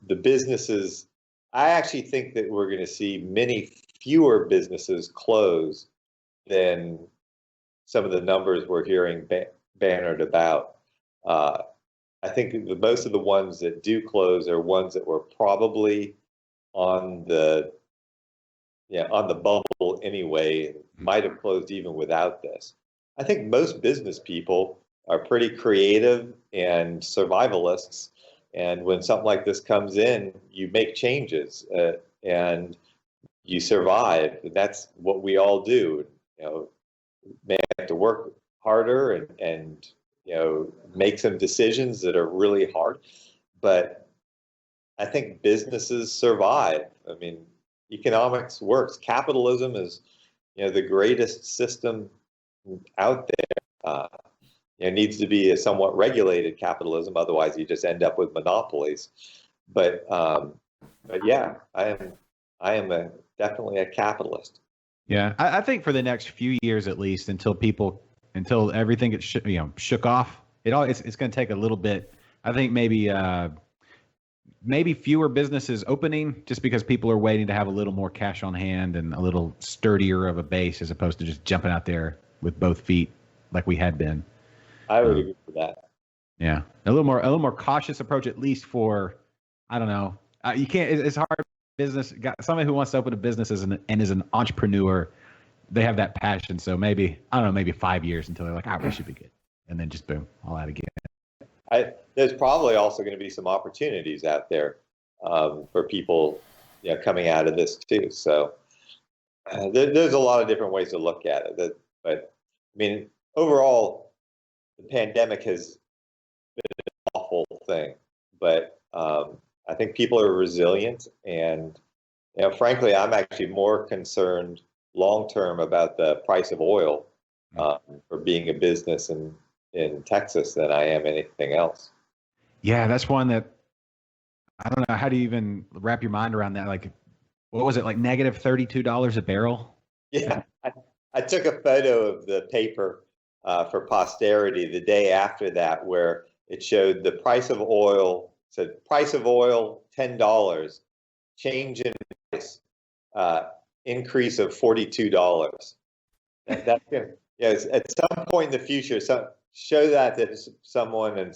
D: the businesses. I actually think that we're going to see many fewer businesses close than some of the numbers we're hearing bannered about. I think most of the ones that do close are ones that were probably on the bubble anyway, might have closed even without this. I think most business people are pretty creative and survivalists. And when something like this comes in, you make changes and you survive. And that's what we all do. May have to work harder and make some decisions that are really hard. But I think businesses survive. I mean, economics works. Capitalism is, the greatest system out there. It needs to be a somewhat regulated capitalism, otherwise you just end up with monopolies. But yeah, I am definitely a capitalist.
B: Yeah, I think for the next few years at least, until everything gets shook off, it's going to take a little bit. I think maybe fewer businesses opening, just because people are waiting to have a little more cash on hand and a little sturdier of a base, as opposed to just jumping out there with both feet like we had been.
D: I would agree with that.
B: Yeah, a little more cautious approach, at least for, I don't know. You can't. It's hard. Business. Somebody who wants to open a business and is an entrepreneur, they have that passion. So maybe 5 years until they're like, we should be good, and then just boom, all out again.
D: There's probably also going to be some opportunities out there for people, coming out of this too. So there's a lot of different ways to look at it. But I mean, overall, the pandemic has been an awful thing. But I think people are resilient, and frankly, I'm actually more concerned long term about the price of oil for being a business in Texas than I am anything else.
B: Yeah, that's one that I don't know. How do you even wrap your mind around that? Like, what was it, like negative $32 a barrel?
D: Yeah, I took a photo of the paper for posterity the day after that, where it showed the price of oil. Said price of oil $10, change in price increase of $42. That's Yes, at some point in the future, show that to someone and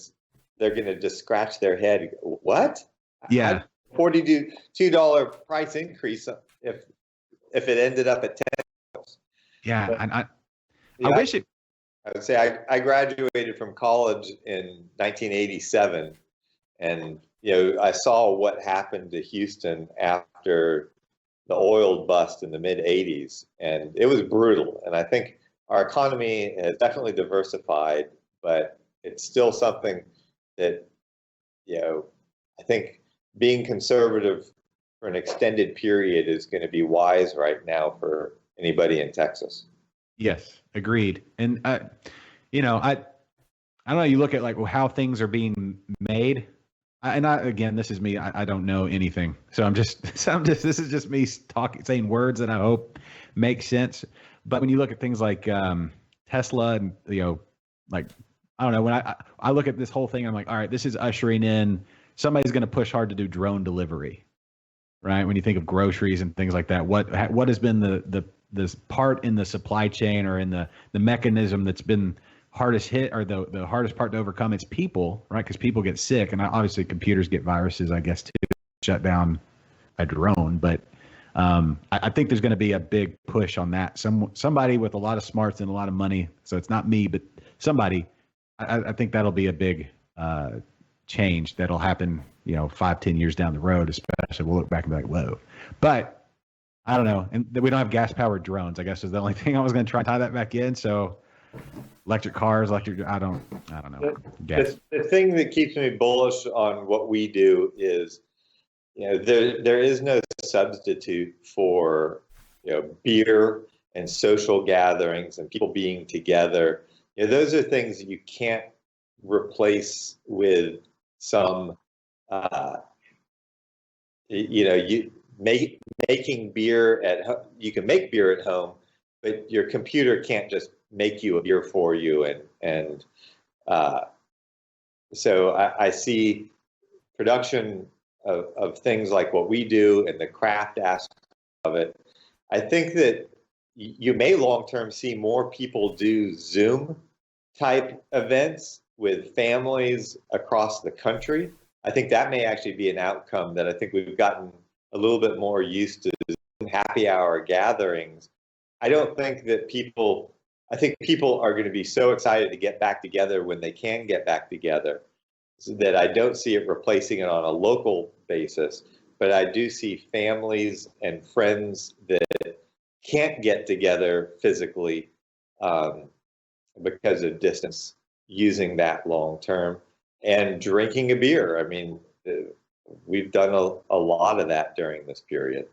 D: they're going to just scratch their head. What?
B: Yeah.
D: $42 price increase if it ended up at 10.
B: Yeah.
D: But,
B: I
D: yeah,
B: wish it.
D: I would say I graduated from college in 1987, and I saw what happened to Houston after the oil bust in the mid 80s, and it was brutal. And I think our economy has definitely diversified, but it's still something that, I think being conservative for an extended period is going to be wise right now for anybody in Texas.
B: Yes, agreed. And I don't know. You look at like how things are being made. Again, this is me. I don't know anything, so I'm just. This is just me saying words that I hope make sense. But when you look at things like Tesla, and like I don't know, when I look at this whole thing, I'm like, all right, this is ushering in somebody's going to push hard to do drone delivery, right? When you think of groceries and things like that, what has been this part in the supply chain or in the mechanism that's been hardest hit, or the hardest part to overcome? It's people, right? Because people get sick, and obviously computers get viruses, I guess, too. Shut down a drone, but I think there's going to be a big push on that. Somebody with a lot of smarts and a lot of money. So it's not me, but somebody. I think that'll be a big change that'll happen. 5-10 years down the road, especially. We'll look back and be like, whoa. But I don't know, and we don't have gas-powered drones. I guess is the only thing I was going to try and tie that back in. So. Electric cars, I don't know.
D: The thing that keeps me bullish on what we do is, there is no substitute for, beer and social gatherings and people being together. Those are things that you can't replace with some, making beer at home. You can make beer at home, but your computer can't just make you a beer for you. And so I see production of things like what we do and the craft aspect of it. I think that you may long-term see more people do Zoom type events with families across the country. I think that may actually be an outcome that I think we've gotten a little bit more used to Zoom happy hour gatherings. I think people are going to be so excited to get back together when they can get back together, so that I don't see it replacing it on a local basis. But I do see families and friends that can't get together physically because of distance using that long term and drinking a beer. I mean, we've done a lot of that during this period.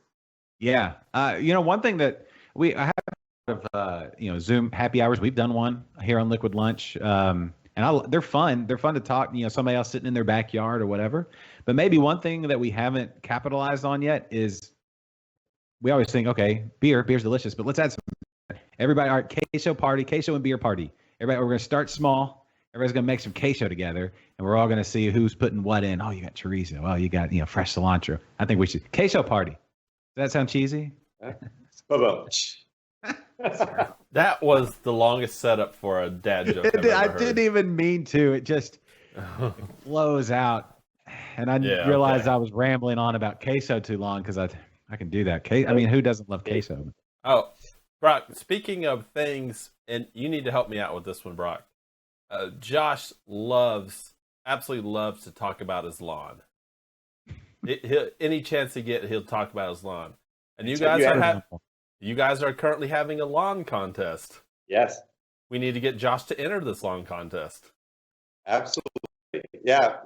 D: Yeah.
B: One thing that I have of Zoom happy hours. We've done one here on Liquid Lunch, and they're fun. They're fun to talk. Somebody else sitting in their backyard or whatever. But maybe one thing that we haven't capitalized on yet is we always think, okay, beer's delicious, but let's add some. Everybody, all right, queso and beer party. Everybody, we're going to start small. Everybody's going to make some queso together, and we're all going to see who's putting what in. Oh, you got chorizo. Oh, you got fresh cilantro. I think we should queso party. Does that sound cheesy?
A: That was the longest setup for a dad joke I've ever
B: I
A: heard.
B: didn't even mean to. It just flows out. And I realized I was rambling on about queso too long because I can do that. I mean, who doesn't love queso?
A: Oh, Brock, speaking of things, and you need to help me out with this one, Brock. Josh absolutely loves to talk about his lawn. Any chance he get, he'll talk about his lawn. And you guys are currently having a lawn contest.
D: Yes.
A: We need to get Josh to enter this lawn contest.
D: Absolutely. Yeah.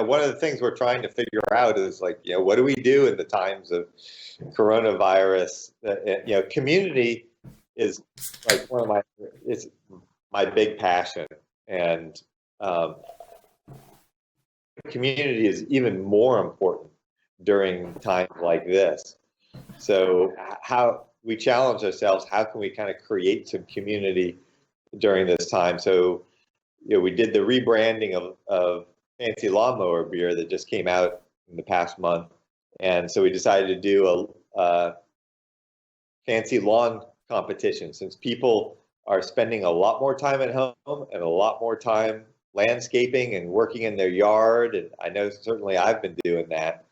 D: One of the things we're trying to figure out is what do we do in the times of coronavirus? Community is like it's my big passion. And community is even more important during times like this. So how we challenge ourselves, how can we kind of create some community during this time? So, we did the rebranding of Fancy Lawnmower beer that just came out in the past month. And so we decided to do a fancy lawn competition, since people are spending a lot more time at home and a lot more time landscaping and working in their yard. And I know certainly I've been doing that.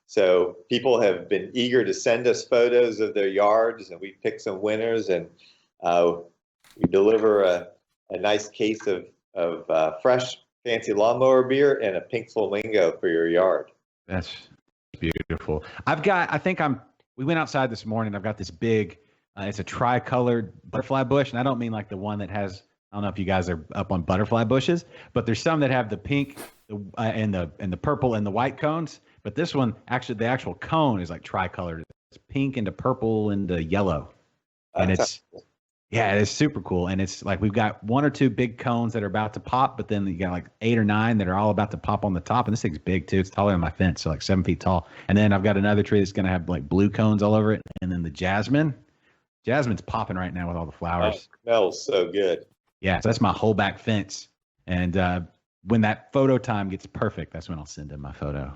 D: So people have been eager to send us photos of their yards, and we pick some winners, and we deliver a nice case of fresh fancy lawnmower beer and a pink flamingo for your yard.
B: That's beautiful. We went outside this morning. I've got this big, it's a tricolored butterfly bush. And I don't mean like the one that has, I don't know if you guys are up on butterfly bushes, but there's some that have the pink and the purple and the white cones. But this one, actually, the actual cone is like tricolored. It's pink into purple into yellow. And it is super cool. And it's like we've got 1 or 2 big cones that are about to pop, but then you got like 8 or 9 that are all about to pop on the top. And this thing's big too. It's taller than my fence, so like 7 feet tall. And then I've got another tree that's going to have like blue cones all over it. And then the jasmine's popping right now with all the flowers.
D: It smells so good.
B: Yeah, so that's my whole back fence. And when that photo time gets perfect, that's when I'll send in my photo.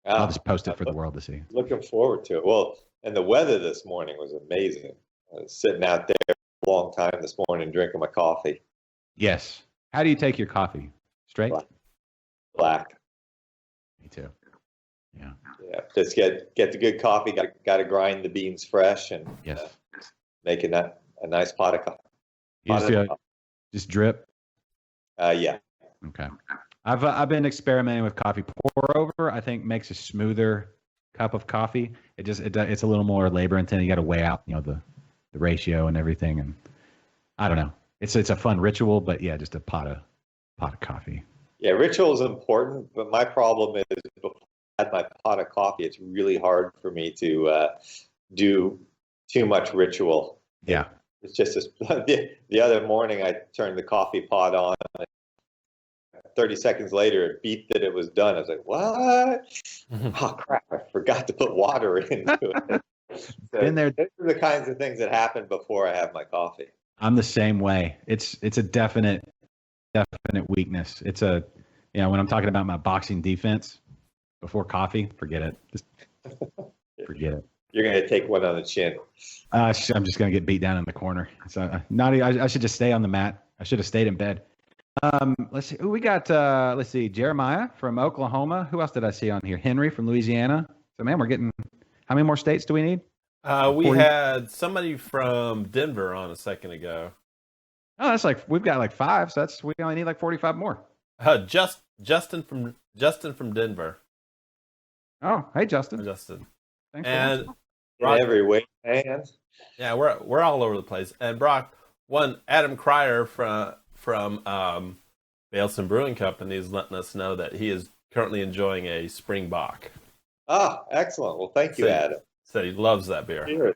B: I'll just post it for the world to see.
D: Looking forward to it. Well, and the weather this morning was amazing. I was sitting out there a long time this morning drinking my coffee.
B: Yes. How do you take your coffee? Straight?
D: Black.
B: Me too. Yeah.
D: Yeah. Just get the good coffee. Got to grind the beans fresh and make a nice pot of coffee.
B: You just drip?
D: Yeah.
B: Okay. I've been experimenting with coffee pour over. I think makes a smoother cup of coffee. It's a little more labor intensive. You got to weigh out, the ratio and everything. And I don't know. It's a fun ritual, but yeah, just a pot of coffee.
D: Yeah, ritual is important, but my problem is before I had my pot of coffee, it's really hard for me to do too much ritual.
B: Yeah.
D: It's just the other morning I turned the coffee pot on. 30 seconds later, it beeped that it was done. I was like, what? Oh, crap. I forgot to put water into it. So
B: Been there.
D: Those are the kinds of things that happen before I have my coffee.
B: I'm the same way. It's a definite weakness. It's when I'm talking about my boxing defense before coffee, forget it. Just forget it.
D: You're going to take one on the chin.
B: I'm just going to get beat down in the corner. So I should just stay on the mat. I should have stayed in bed. Let's see. We got, Jeremiah from Oklahoma. Who else did I see on here? Henry from Louisiana. So, man, we're getting, how many more states do we need?
A: We had somebody from Denver on a second ago.
B: Oh, that's we've got 5. So we only need 45 more.
A: Justin from Denver.
B: Oh, hey, Justin.
A: Justin.
B: Thanks
A: and
D: Brock, every way, man.
A: Yeah, we're all over the place. And Brock, Adam Cryer from Saint Brewing Company is letting us know that he is currently enjoying a Springbok.
D: Ah, excellent. Well, thank you, Adam.
A: So he loves that beer.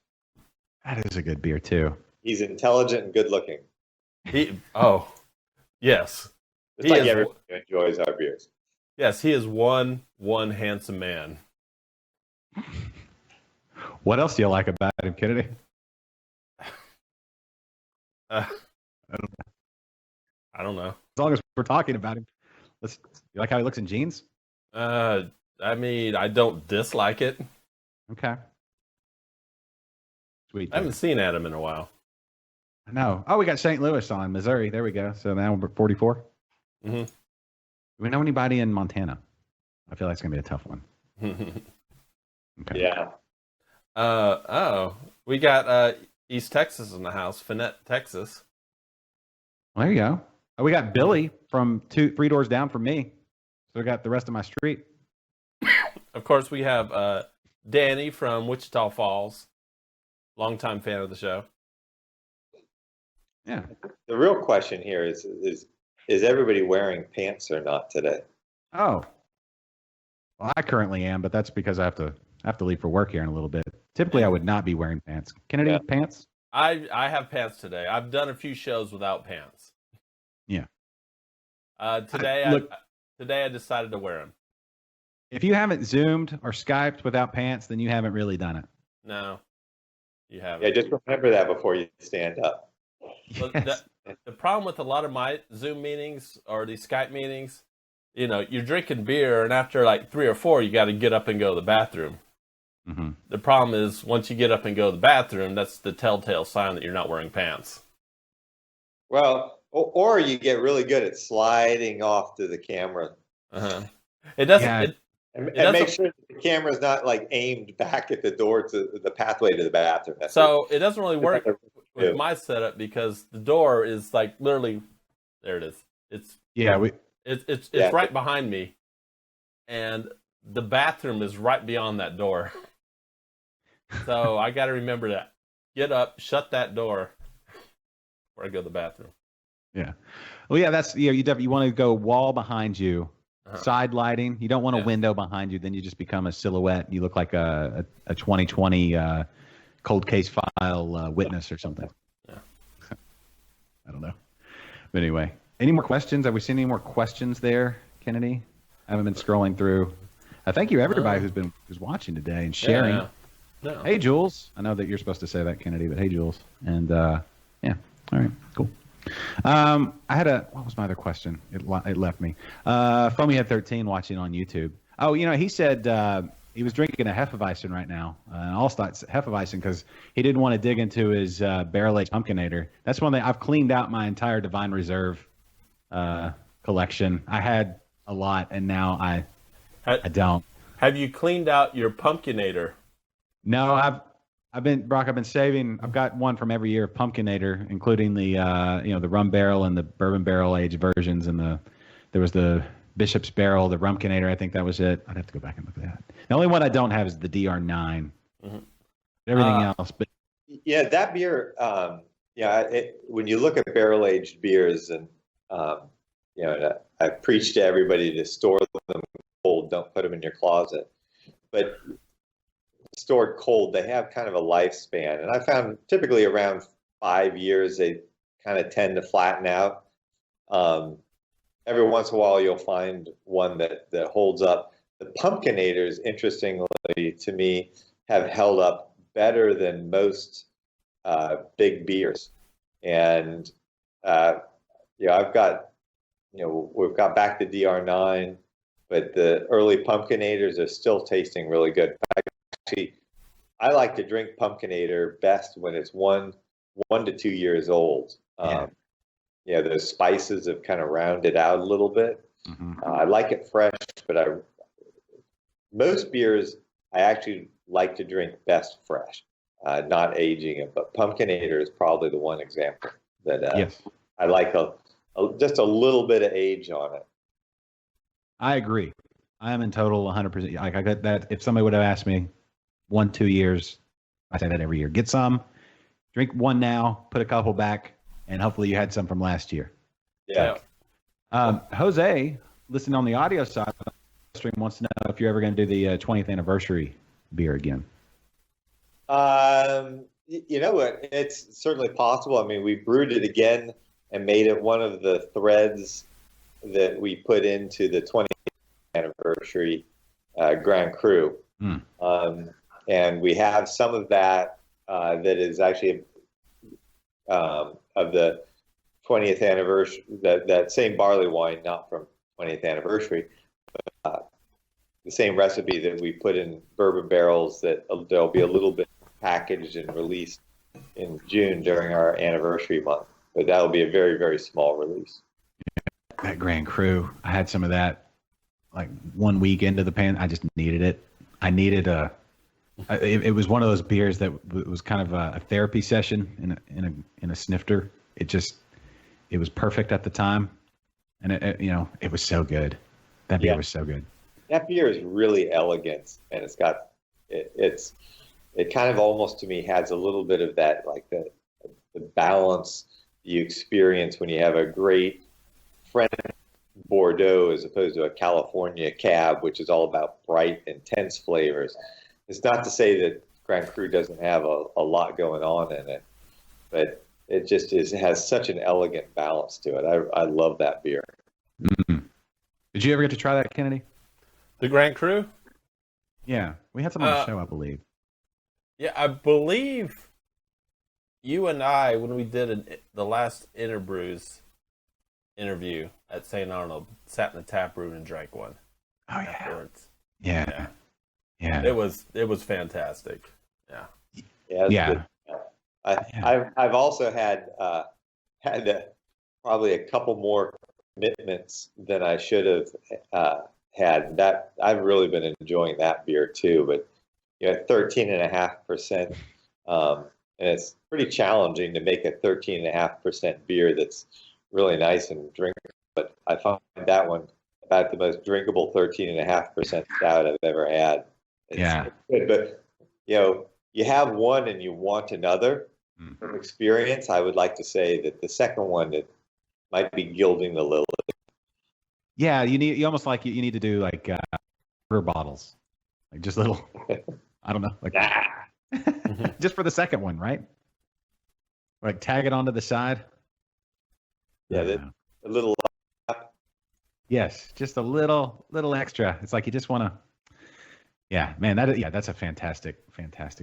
B: That is a good beer too.
D: He's intelligent and good looking.
A: Yes.
D: Just like everyone who enjoys our beers.
A: Yes, he is one handsome man.
B: What else do you like about him, Kennedy?
A: I don't know.
B: As long as we're talking about him, you like how he looks in jeans?
A: I don't dislike it.
B: Okay. Sweet.
A: I haven't seen Adam in a while.
B: I know. Oh, we got St. Louis on Missouri. There we go. So now we're 44.
A: Mm-hmm.
B: Do we know anybody in Montana? I feel like it's gonna be a tough one. Okay.
D: Yeah.
A: We got East Texas in the house, Finette, Texas.
B: Well, there you go. Oh, we got Billy from 3 doors down from me. So we got the rest of my street.
A: Of course, we have Danny from Wichita Falls, longtime fan of the show.
B: Yeah.
D: The real question here is everybody wearing pants or not today?
B: Oh. Well, I currently am, but that's because I have to leave for work here in a little bit. Typically, I would not be wearing pants. Kennedy, pants?
A: I have pants today. I've done a few shows without pants.
B: Yeah.
A: Today I decided to wear them.
B: If you haven't Zoomed or Skyped without pants, then you haven't really done it.
A: No, you haven't.
D: Yeah, just remember that before you stand up.
B: Yes.
A: The problem with a lot of my Zoom meetings or these Skype meetings, you're drinking beer, and after 3 or 4, you got to get up and go to the bathroom.
B: Mm-hmm.
A: The problem is once you get up and go to the bathroom, that's the telltale sign that you're not wearing pants.
D: Well, or you get really good at sliding off to the camera.
A: Uh-huh. It doesn't.
B: Yeah.
D: And make sure that the camera's not like aimed back at the door to the pathway to the bathroom.
A: It doesn't really work with my setup because the door is like literally there. It is. It's right behind me, and the bathroom is right beyond that door. So I got to remember that. Get up, shut that door before I go to the bathroom.
B: Yeah. Well, yeah, that's you want to go wall behind you. Side lighting. You don't want a window behind you. Then you just become a silhouette. You look like a 2020 cold case file witness or something.
A: Yeah.
B: I don't know. But anyway, any more questions? Have we seen any more questions there, Kennedy? I haven't been scrolling through. Thank you, everybody who's watching today and sharing.
A: Yeah. No.
B: Hey, Jules. I know that you're supposed to say that, Kennedy, but hey, Jules. And yeah. All right. Cool. I had what was my other question? It left me. Foamy Head 13 watching on YouTube. Oh, he said he was drinking a Hefeweizen right now, an Allstott Hefeweizen, because he didn't want to dig into his barrel-aged Pumpkinator. That's one thing. I've cleaned out my entire Divine Reserve collection. I had a lot, and now I don't.
A: Have you cleaned out your Pumpkinator?
B: No, I've been saving. I've got one from every year of Pumpkinator, including the the rum barrel and the bourbon barrel aged versions, and there was the Bishop's Barrel, the Rumkinator. I think that was it. I'd have to go back and look at that. The only one I don't have is the DR9. Mm-hmm. Everything else, but
D: yeah, that beer. When you look at barrel aged beers, and I preach to everybody to store them cold. Don't put them in your closet, but stored cold, they have kind of a lifespan, and I found typically around 5 years they kind of tend to flatten out. Every once in a while you'll find one that holds up. The Pumpkinators, interestingly to me, have held up better than most big beers, and I've got we've got back to DR9, but the early Pumpkinators are still tasting really good. Actually, I like to drink Pumpkinator best when it's 1 to 2 years old. The spices have kind of rounded out a little bit. Mm-hmm. I like it fresh, but most beers I actually like to drink best fresh, not aging it. But Pumpkinator is probably the one example that I like just a little bit of age on it.
B: I agree. I am in total 100%. Like I got that. If somebody would have asked me 1-2 years, I say that every year. Get some, drink one now, put a couple back, and hopefully you had some from last year.
D: Yeah.
B: Jose, listening on the audio side of the stream, wants to know if you're ever going to do the 20th anniversary beer again.
D: You know what? It's certainly possible. I mean, we brewed it again and made it one of the threads that we put into the 20th anniversary Grand Cru. And we have some of that that is actually of the 20th anniversary, that same barley wine, not from 20th anniversary, but the same recipe that we put in bourbon barrels that there'll be a little bit packaged and released in June during our anniversary month. But that'll be a very, very small release.
B: That Grand Cru, I had some of that like 1 week into the pan. I just needed it. I needed it was one of those beers that was kind of a therapy session in a snifter. It was perfect at the time, and it was so good. That beer was so good.
D: That beer is really elegant, and it kind of almost to me has a little bit of that, like the balance you experience when you have a great French Bordeaux as opposed to a California Cab, which is all about bright, intense flavors. It's not to say that Grand Cru doesn't have a lot going on in it, but it just has such an elegant balance to it. I love that beer.
B: Mm-hmm. Did you ever get to try that, Kennedy?
A: The Grand Cru?
B: Yeah, we had some on the show, I believe.
A: Yeah, I believe you and I, when we did the last Interbrews interview at Saint Arnold, sat in the tap room and drank one.
B: Oh yeah.
A: Afterwards.
B: Yeah. Yeah.
A: It was fantastic. Yeah.
D: Yeah. I've also had probably a couple more commitments than I should have had. That I've really been enjoying that beer too. But 13.5%, and it's pretty challenging to make a 13.5% beer that's really nice and drinkable. But I find that one about the most drinkable 13.5% stout I've ever had. It's good, but you have one and you want another. From experience, I would like to say that the second one that might be gilding the lily.
B: Yeah, you almost like you need to do like quarter bottles, like just little. I don't know, like just for the second one, right? Like tag it onto the side.
D: Yeah, a little.
B: Yes, just a little extra. It's like you just want to. Yeah, man, that's a fantastic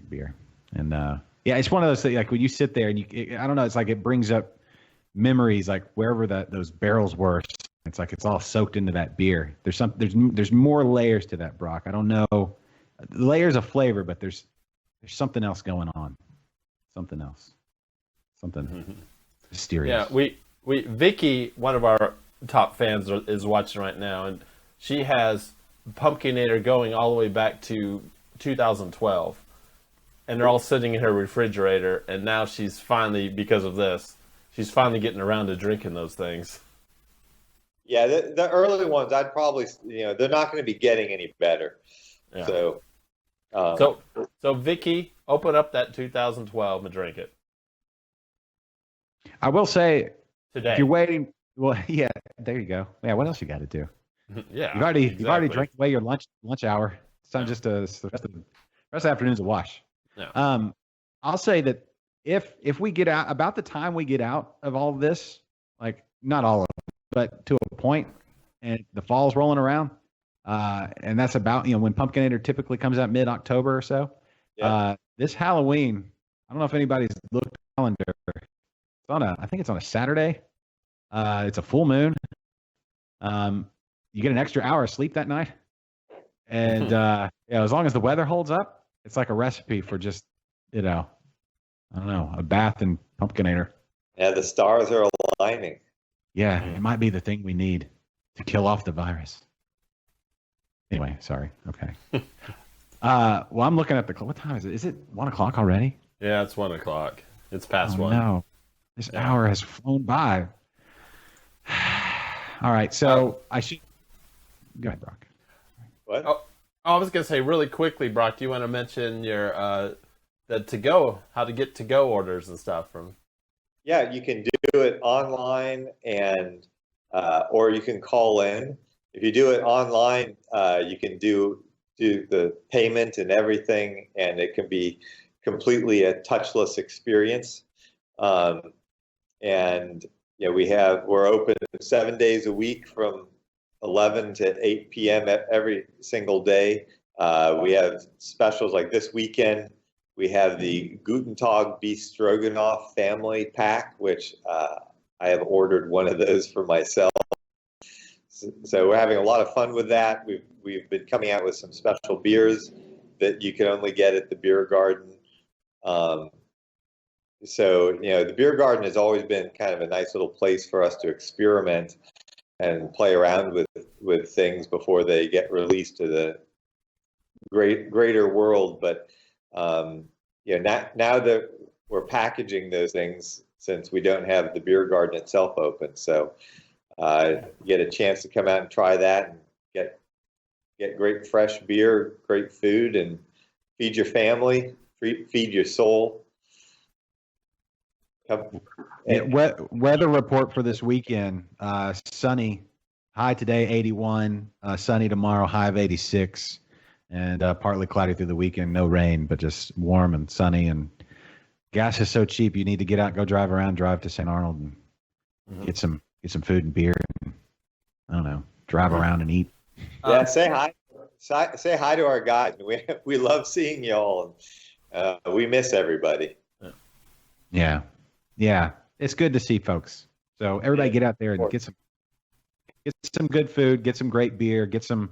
B: beer, and it's one of those things. Like when you sit there and I don't know, it's like it brings up memories, like wherever those barrels were. It's like it's all soaked into that beer. There's more layers to that, Brock. I don't know, layers of flavor, but there's something else going on. Something else. Something mysterious.
A: Yeah, we Vicky, one of our top fans, is watching right now, and she has Pumpkinator going all the way back to 2012, and they're all sitting in her refrigerator, and now she's finally, because of this, she's finally getting around to drinking those things.
D: Yeah, the early ones, I'd probably, they're not going to be getting any better. Yeah.
A: So Vicky, open up that 2012 and drink it.
B: I will say,
A: today,
B: if you're waiting, well, yeah, there you go. Yeah, what else you got to do?
A: Yeah,
B: you've already drank away your lunch hour. It's time just the rest of the afternoon's a wash.
A: Yeah.
B: I'll say that if we get out about the time we get out of all of this, like not all of it, but to a point, and the fall's rolling around, and that's about when Pumpkinator typically comes out mid-October or so. Yeah. This Halloween, I don't know if anybody's looked at the calendar. I think it's on a Saturday. It's a full moon. You get an extra hour of sleep that night, and as long as the weather holds up, it's like a recipe for just I don't know, a bath in Pumpkinator.
D: Yeah, the stars are aligning.
B: Yeah, it might be the thing we need to kill off the virus. Anyway, sorry. Okay. Well, I'm looking at what time is it? Is it 1:00 already?
A: Yeah, it's 1:00. It's past 1.
B: No, this hour has flown by. All right, so I should go ahead, Brock.
D: What?
A: Oh, I was gonna say really quickly, Brock. Do you want to mention your how to get to go orders and stuff from?
D: Yeah, you can do it online and or you can call in. If you do it online, you can do the payment and everything, and it can be completely a touchless experience. And we're open 7 days a week from 11 to 8 p.m. every single day. We have specials like this weekend. We have the Guten Tag Beef Stroganoff family pack, which I have ordered one of those for myself. So we're having a lot of fun with that. We've been coming out with some special beers that you can only get at the beer garden. So the beer garden has always been kind of a nice little place for us to experiment and play around with things before they get released to the greater world. But now that we're packaging those things, since we don't have the beer garden itself open, so you get a chance to come out and try that and get great fresh beer, great food, and feed your family, feed your soul.
B: Weather report for this weekend: sunny, high today 81, sunny tomorrow, high of 86, and partly cloudy through the weekend. No rain, but just warm and sunny. And gas is so cheap; you need to get out, go drive to Saint Arnold, and get some food and beer. And, I don't know, drive around and eat.
D: Yeah, say hi. Say hi to our guys. We love seeing y'all, and we miss everybody.
B: Yeah, it's good to see folks. So everybody get out there and get some good food, get some great beer, get some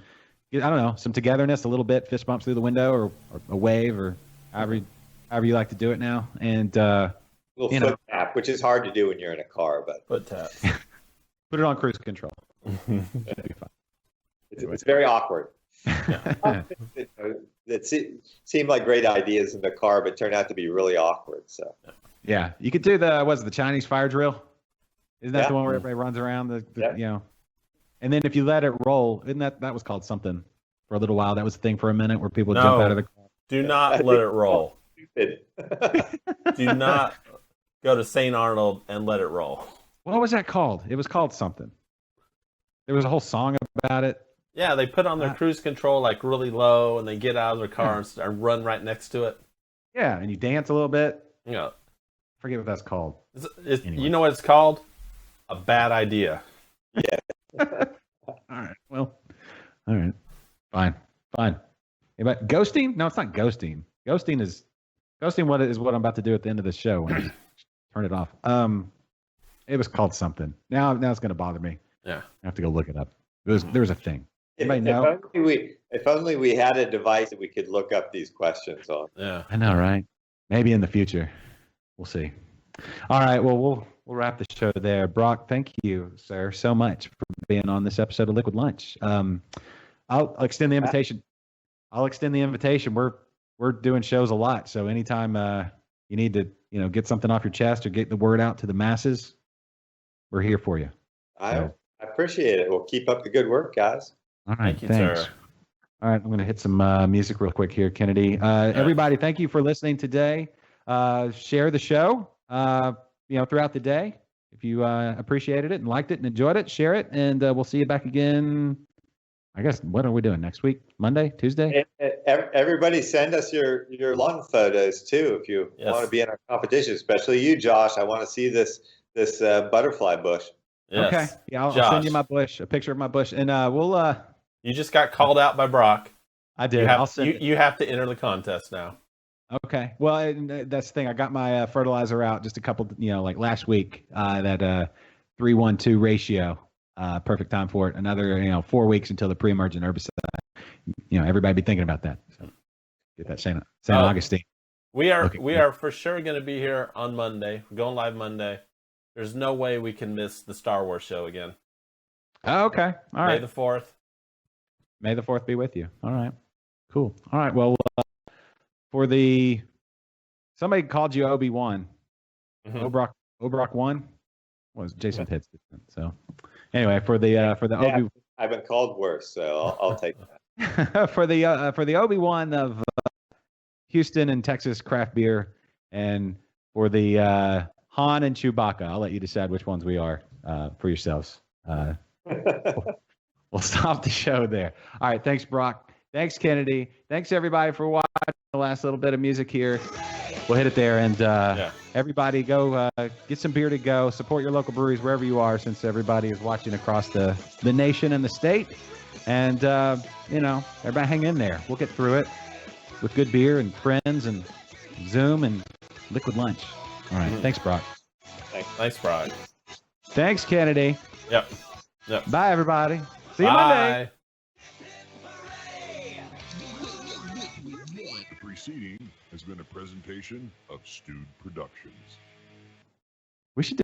B: togetherness, a little bit, fist bumps through the window or a wave or however you like to do it now. And
D: foot tap, which is hard to do when you're in a car, but
A: Foot taps.
B: Put it on cruise control.
D: it's very awkward. It seemed like great ideas in the car, but turned out to be really awkward. So
B: yeah, you could do the Chinese fire drill? Isn't that the one where everybody runs around And then if you let it roll, isn't that was called something for a little while? That was the thing for a minute where people jump out of the car.
A: Do not let it roll. Do not go to Saint Arnold and let it roll.
B: What was that called? It was called something. There was a whole song about it.
A: Yeah, they put on their cruise control like really low, and they get out of their car and run right next to it.
B: Yeah, and you dance a little bit.
A: I
B: forget what that's called.
A: Anyway. You know what it's called? A bad idea.
D: Yeah.
B: All right. Well. All right. Fine. But ghosting? No, it's not ghosting. Ghosting is what I'm about to do at the end of the show when I turn it off. It was called something. Now it's going to bother me.
A: Yeah.
B: I have to go look it up. There's a thing.
D: If only we had a device that we could look up these questions on.
A: Yeah.
B: I know, right? Maybe in the future. We'll see. All right. Well, we'll wrap the show there. Brock, thank you, sir, so much for being on this episode of Liquid Lunch. I'll extend the invitation. We're doing shows a lot, so anytime you need to, get something off your chest or get the word out to the masses, we're here for you.
D: I appreciate it. We'll keep up the good work, guys.
B: All right,
A: thank you,
B: thanks.
A: sir.
B: All right, I'm going to hit some music real quick here, Kennedy. Everybody, thank you for listening today. Share the show, throughout the day. If you appreciated it and liked it and enjoyed it, share it, and we'll see you back again. I guess, what are we doing next week? Monday? Tuesday?
D: Everybody send us your lawn photos, too, if you want to be in our competition, especially you, Josh. I want to see this butterfly bush.
A: Yes.
B: Okay. Yeah, I'll send you my bush, a picture of my bush, and we'll.
A: You just got called out by Brock.
B: I did.
A: You have to enter the contest now.
B: Okay. Well, that's the thing. I got my fertilizer out just a couple, like last week. That 3-1-2 ratio. Perfect time for it. Another, 4 weeks until the pre-emergent herbicide. Everybody be thinking about that. So get that Saint Augustine.
A: We are for sure going to be here on Monday. We're going live Monday. There's no way we can miss the Star Wars show again.
B: Oh, okay. All right.
A: May the 4th.
B: May the 4th be with you. All right. Cool. All right. Well, somebody called you Obi-Wan.
A: Mm-hmm.
B: Obrock 1 was Jason Pitts. So anyway, for the Obi,
D: I've been called worse, so I'll take that.
B: for the Obi-Wan of Houston and Texas craft beer, and for the Han and Chewbacca, I'll let you decide which ones we are for yourselves. We'll stop the show there. All right. Thanks, Brock. Thanks, Kennedy. Thanks, everybody, for watching the last little bit of music here. We'll hit it there. And everybody go get some beer to go. Support your local breweries wherever you are, since everybody is watching across the nation and the state. And, everybody hang in there. We'll get through it with good beer and friends and Zoom and Liquid Lunch. All right. Thanks, Brock.
A: Thanks, Brock.
B: Thanks, Kennedy.
A: Yep.
B: Bye, everybody. See you Monday.
C: The preceding has been a presentation of Stewed Productions.
B: We should do